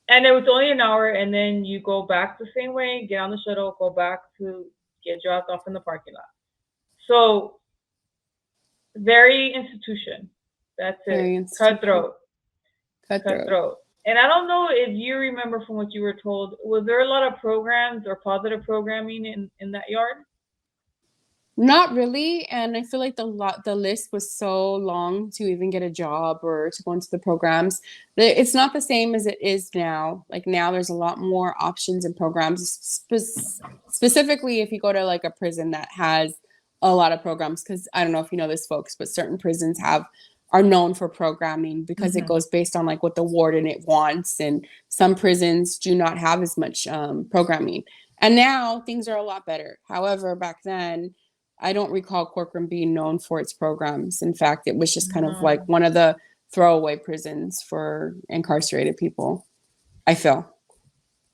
And it was only an hour, and then you go back the same way, get on the shuttle, go back to get dropped off in the parking lot. So, very institution. That's it. Very cutthroat. And I don't know if you remember from what you were told, was there a lot of programs or positive programming in that yard? Not really, and I feel like the list was so long to even get a job or to go into the programs. It's not the same as it is now. Like now, there's a lot more options and programs. Specifically, if you go to like a prison that has a lot of programs, because I don't know if you know this, folks, but certain prisons are known for programming because it goes based on like what the warden it wants, and some prisons do not have as much programming. And now things are a lot better. However, back then, I don't recall Corcoran being known for its programs. In fact, it was just kind of like one of the throwaway prisons for incarcerated people, I feel.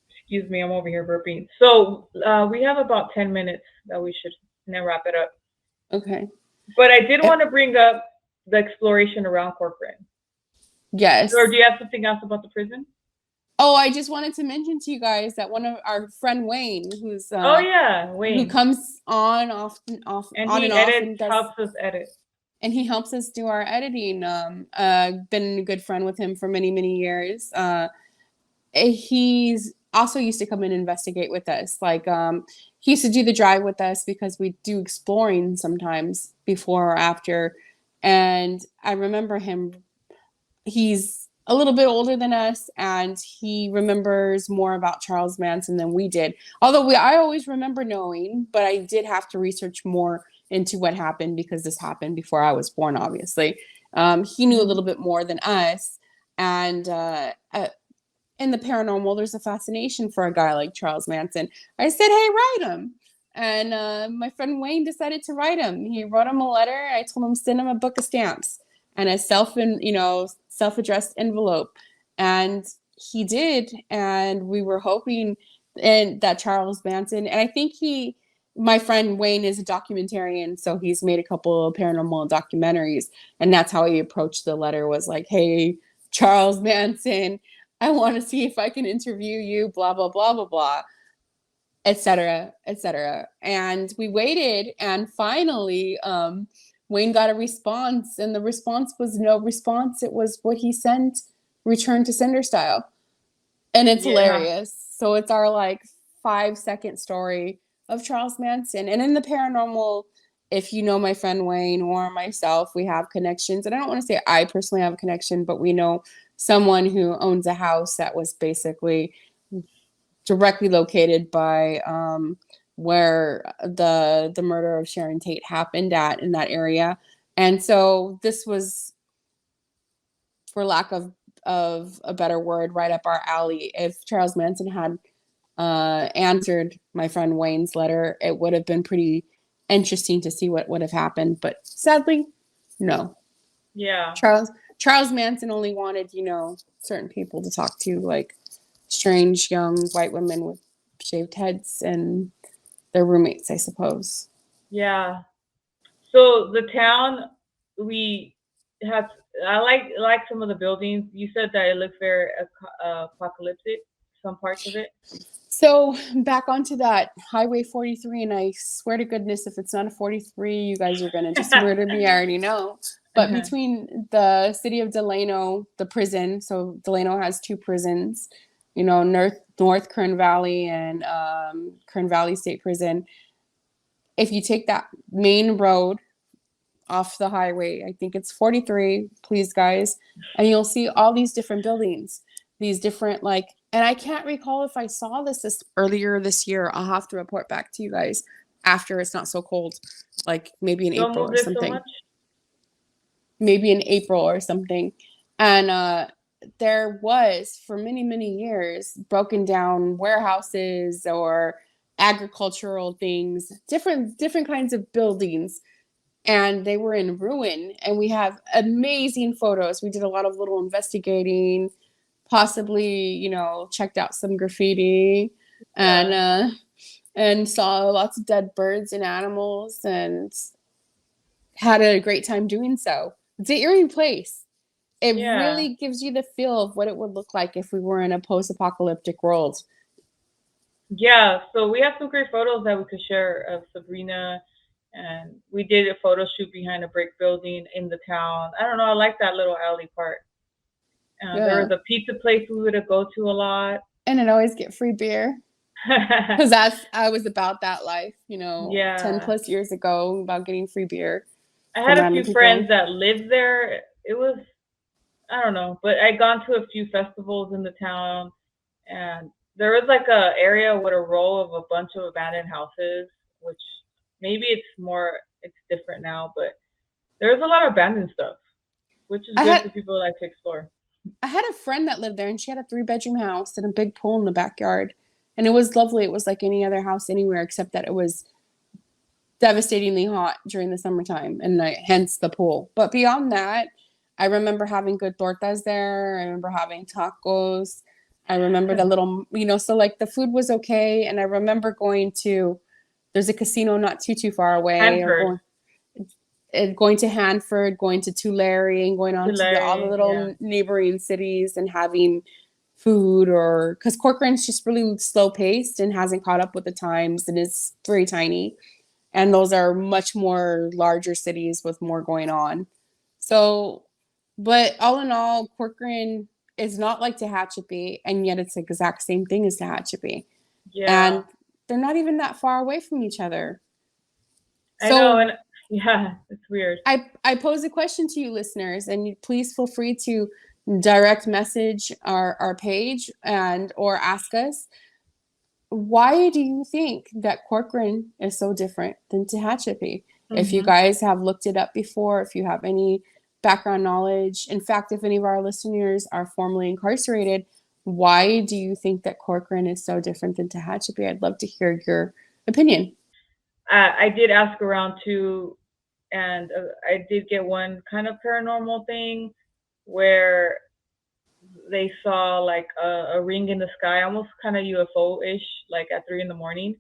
Excuse me, I'm over here burping. So we have about 10 minutes that we should now wrap it up. Okay. But I did want to bring up the exploration around Corcoran. Yes. Or do you have something else about the prison? Oh, I just wanted to mention to you guys that one of our friend Wayne, who's Wayne, who comes on and on he and off edits, and does, helps us edit, and he helps us do our editing. Been a good friend with him for many years. He's also used to come and investigate with us. Like he used to do the drive with us because we do exploring sometimes before or after. And I remember him, he's a little bit older than us, and he remembers more about Charles Manson than we did. Although I always remember knowing, but I did have to research more into what happened because this happened before I was born, obviously. He knew a little bit more than us. And in the paranormal, there's a fascination for a guy like Charles Manson. I said, hey, write him. And my friend Wayne decided to write him. He wrote him a letter. I told him send him a book of stamps and a self-addressed envelope. And he did. And we were hoping that Charles Manson, and I think my friend Wayne is a documentarian, so he's made a couple of paranormal documentaries. And that's how he approached the letter, was like, hey, Charles Manson, I want to see if I can interview you, blah, blah, blah, blah, blah, etc., etc. And we waited, and finally, Wayne got a response, and the response was no response. It was what he sent, return to sender style. And it's hilarious. So it's our like 5-second story of Charles Manson. And in the paranormal, if you know my friend Wayne or myself, we have connections. And I don't want to say I personally have a connection, but we know someone who owns a house that was basically directly located by where the murder of Sharon Tate happened at, in that area. And so this was, for lack of a better word, right up our alley. If Charles Manson had answered my friend Wayne's letter, it would have been pretty interesting to see what would have happened. But sadly, no. Yeah. Charles Manson only wanted, certain people to talk to, like strange young white women with shaved heads and their roommates, I suppose. Yeah. So the town, we have, I like some of the buildings. You said that it looks very apocalyptic, some parts of it. So back onto that Highway 43, and I swear to goodness, if it's not a 43, you guys are going to just murder me. I already know. But between the city of Delano, the prison, so Delano has 2 prisons, North Kern Valley and Kern Valley State Prison. If you take that main road off the highway, I think it's 43, please guys, and you'll see all these different buildings, these different and I can't recall if I saw this earlier this year. I'll have to report back to you guys after it's not so cold, like maybe in April or something. Maybe in April or something. And there was, for many years, broken down warehouses or agricultural things, different kinds of buildings, and they were in ruin. And we have amazing photos. We did a lot of little investigating, possibly, checked out some graffiti, and saw lots of dead birds and animals, and had a great time doing so. It's an eerie place. It really gives you the feel of what it would look like if we were in a post-apocalyptic world. Yeah, so we have some great photos that we could share of Sabrina, and we did a photo shoot behind a brick building in the town. I don't know, I like that little alley part. There was a pizza place we would go to a lot. And I'd always get free beer. Because I was about that life, 10 plus years ago, about getting free beer. I had a few friends that lived there. It was, I don't know, but I'd gone to a few festivals in the town, and there was like a area with a row of a bunch of abandoned houses, which, Maybe it's different now, but there's a lot of abandoned stuff, which is I good had for people that like to explore. I had a friend that lived there, and she had a 3-bedroom house and a big pool in the backyard, and it was lovely. It was like any other house anywhere, except that it was devastatingly hot during the summertime, and hence the pool. But beyond that, I remember having good tortas there. I remember having tacos. I remember the little, so like the food was okay. And I remember there's a casino not too far away, or Hanford, going to Hanford, going to Tulare, and going on to all the Tulare, yeah, little neighboring cities and having food, or because Corcoran's just really slow paced and hasn't caught up with the times and is very tiny. And those are much more larger cities with more going on. So, but all in all, Corcoran is not like Tehachapi, and yet it's the exact same thing as Tehachapi. yeah. And they're not even that far away from each other. I know, So and yeah, it's weird. I pose a question to you listeners, and please feel free to direct message our page and or ask us, why do you think that Corcoran is so different than Tehachapi? If you Hmm. guys have looked it up before, if you have any background knowledge, in fact, if any of our listeners are formerly incarcerated, why do you think that Corcoran is so different than Tehachapi? I'd love to hear your opinion. I did ask around too, and I did get one kind of paranormal thing where they saw like a ring in the sky, almost kind of UFO-ish, like at 3 in the morning.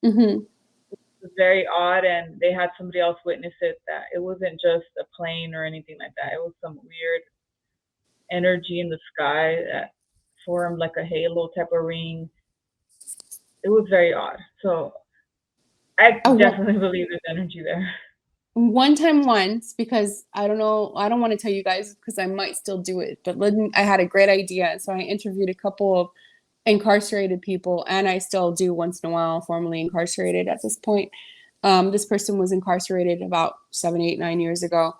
Mm-hmm. It was very odd, and they had somebody else witness it, that it wasn't just a plane or anything like that. It was some weird energy in the sky that formed like a halo type of ring. It was very odd. So I Oh, definitely believe there's energy there. one time once, because I don't know, I don't want to tell you guys because I might still do it, but I had a great idea. So I interviewed a couple of incarcerated people, and I still do once in a while, formerly incarcerated at this point. This person was incarcerated about 7, 8, 9 years ago,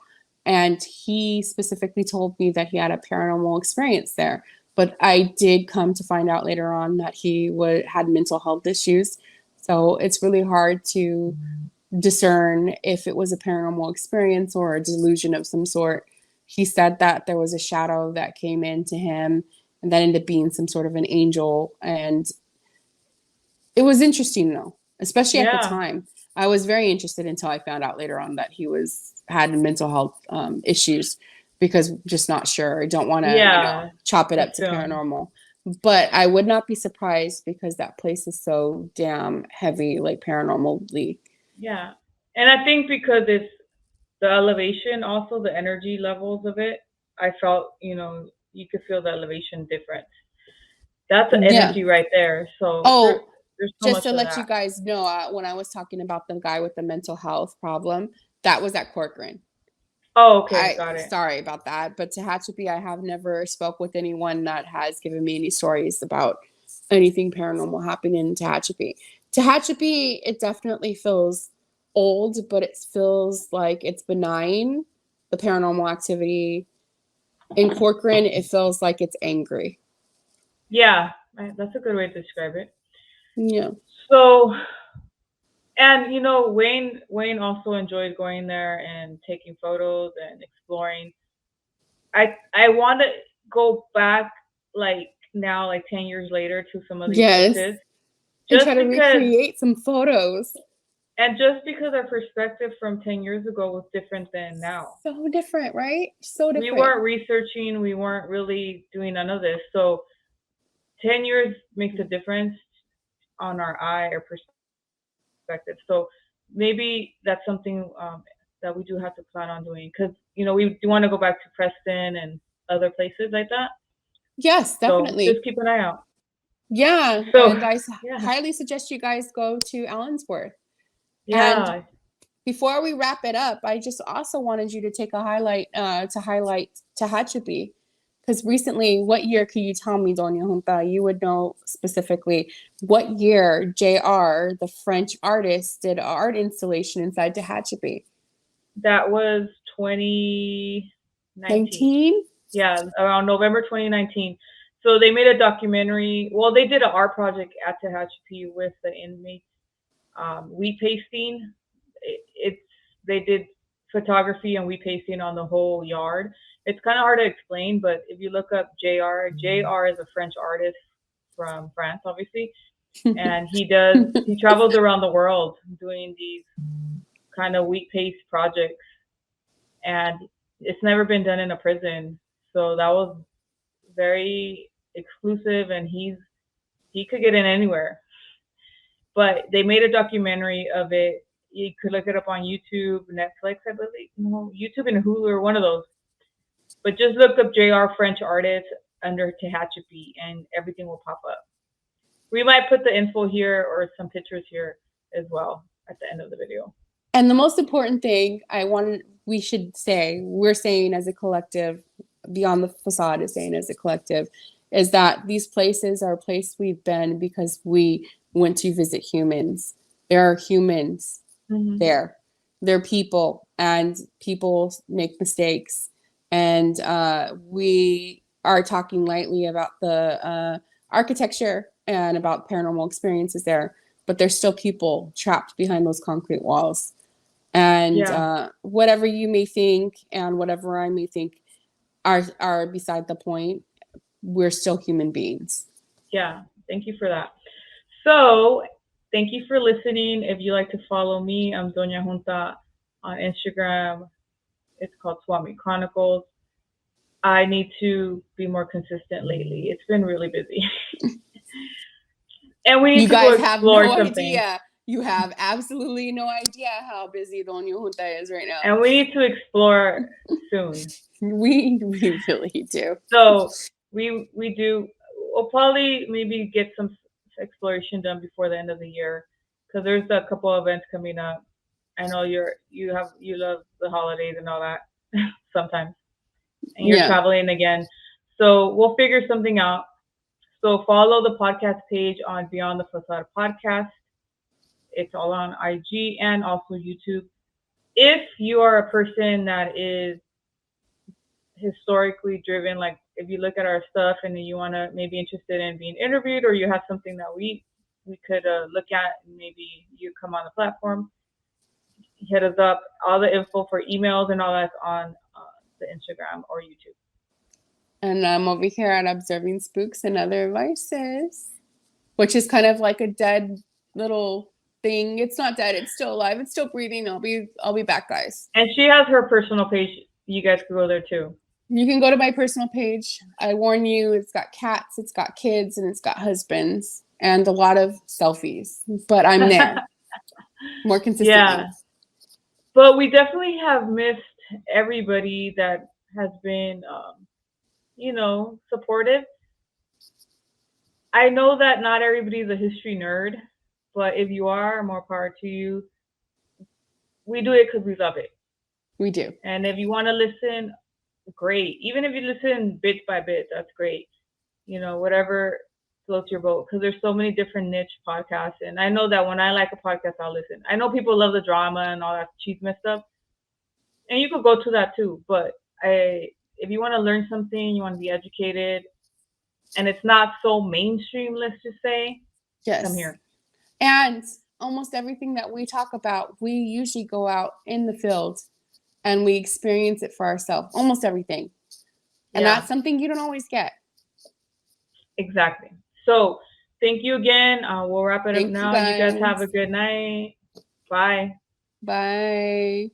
and he specifically told me that he had a paranormal experience there. But I did come to find out later on that had mental health issues. So it's really hard to discern if it was a paranormal experience or a delusion of some sort. He said that there was a shadow that came into him, and that ended up being some sort of an angel. And it was interesting though, especially at the Yeah, time. I was very interested until I found out later on that he had mental health issues, because just not sure. I don't want to, yeah, chop it up to assume. paranormal. But I would not be surprised because that place is so damn heavy, like paranormally. Yeah, and I think because it's the elevation, also the energy levels of it, I felt, you could feel the elevation difference. That's the Yeah. energy right there. So Oh, there's so just much to of let that. you guys know, when I was talking about the guy with the mental health problem, that was at Corcoran. Oh, okay, got it. Sorry about that, but Tehachapi, I have never spoke with anyone that has given me any stories about anything paranormal happening in Tehachapi. Tehachapi, it definitely feels old, but it feels like it's benign, the paranormal activity. In Corcoran, it feels like it's angry. Yeah, that's a good way to describe it. Yeah. So, and Wayne also enjoyed going there and taking photos and exploring. I want to go back, like now, like 10 years later, to some of these Yes. places, And just try to because recreate some photos. our perspective from 10 years ago was different than now. So different, right? So We different. weren't researching, we weren't really doing none of this. So 10 years makes a difference on our eye or perspective. So maybe that's something that we do have to plan on doing, because we do want to go back to Preston and other places like that. Yes, So just definitely. keep an eye out. Yeah, So and I yeah, highly suggest you guys go to Allensworth. And yeah, before we wrap it up, I just also wanted you to take a highlight Tehachapi. Because recently, what year could you tell me, Doña Junta? You would know specifically what year JR, the French artist, did an art installation inside Tehachapi. that was 2019. 19? Yeah, around November 2019. So they made a documentary. Well, they did an art project at Tehachapi with the inmates, wheat pasting. it's they did photography and wheat pasting on the whole yard. It's kind of hard to explain, but if you look up JR is a French artist from France, obviously, and he travels around the world doing these kind of wheat paste projects, and it's never been done in a prison. So that was very exclusive, and he could get in anywhere. But they made a documentary of it. You could look it up on YouTube, Netflix, I believe. No, YouTube and Hulu or one of those. But just look up JR French artist under Tehachapi and everything will pop up. We might put the info here or some pictures here as well at the end of the video. And the most important thing we should say, we're saying as a collective, Beyond the Facade is saying as a collective, is that these places are a place we've been because we went to visit humans. There are humans there. They're people, and people make mistakes. And we are talking lightly about the architecture and about paranormal experiences there, but there's still people trapped behind those concrete walls. And whatever you may think and whatever I may think are beside the point. We're still human beings. Yeah, thank you for that. So thank you for listening. If you like to follow me, I'm Doña Junta on Instagram. It's called Swami Chronicles. I need to be more consistent lately. It's been really busy. And we need to go explore something. Idea. You have absolutely no idea how busy Doña Junta is right now. And we need to explore soon. We really do. So we do. We'll probably maybe get some exploration done before the end of the year because there's a couple of events coming up. I know you love the holidays and all that sometimes, and you're traveling again. So we'll figure something out. So follow the podcast page on Beyond the Facade Podcast. It's all on IG and also YouTube. If you are a person that is historically driven, like if you look at our stuff and you want to maybe interested in being interviewed, or you have something that we could look at, and maybe you come on the platform, hit us up. All the info for emails and all that's on the Instagram or YouTube. And I'm over here at Observing Spooks and Other Vices, which is kind of like a dead little thing. It's not dead. It's still alive. It's still breathing. I'll be back, guys. And she has her personal page. You guys can go there too. You can go to my personal page. I warn you, it's got cats, it's got kids, and it's got husbands, and a lot of selfies. But I'm there. More consistently. Yeah. But we definitely have missed everybody that has been supportive. I know that not everybody's a history nerd, but if you are, more power to you. We do it because we love it. We do. And if you want to listen, great. Even if you listen bit by bit, that's great. Whatever floats your boat, because there's so many different niche podcasts. And I know that when I like a podcast, I'll listen. I know people love the drama and all that chisme stuff. And you could go to that too. But if you want to learn something, you want to be educated, and it's not so mainstream, let's just say, come here. And almost everything that we talk about, we usually go out in the field and we experience it for ourselves. Almost everything. And that's something you don't always get. Exactly. So thank you again. We'll wrap it up now. You guys have a good night. Bye. Bye.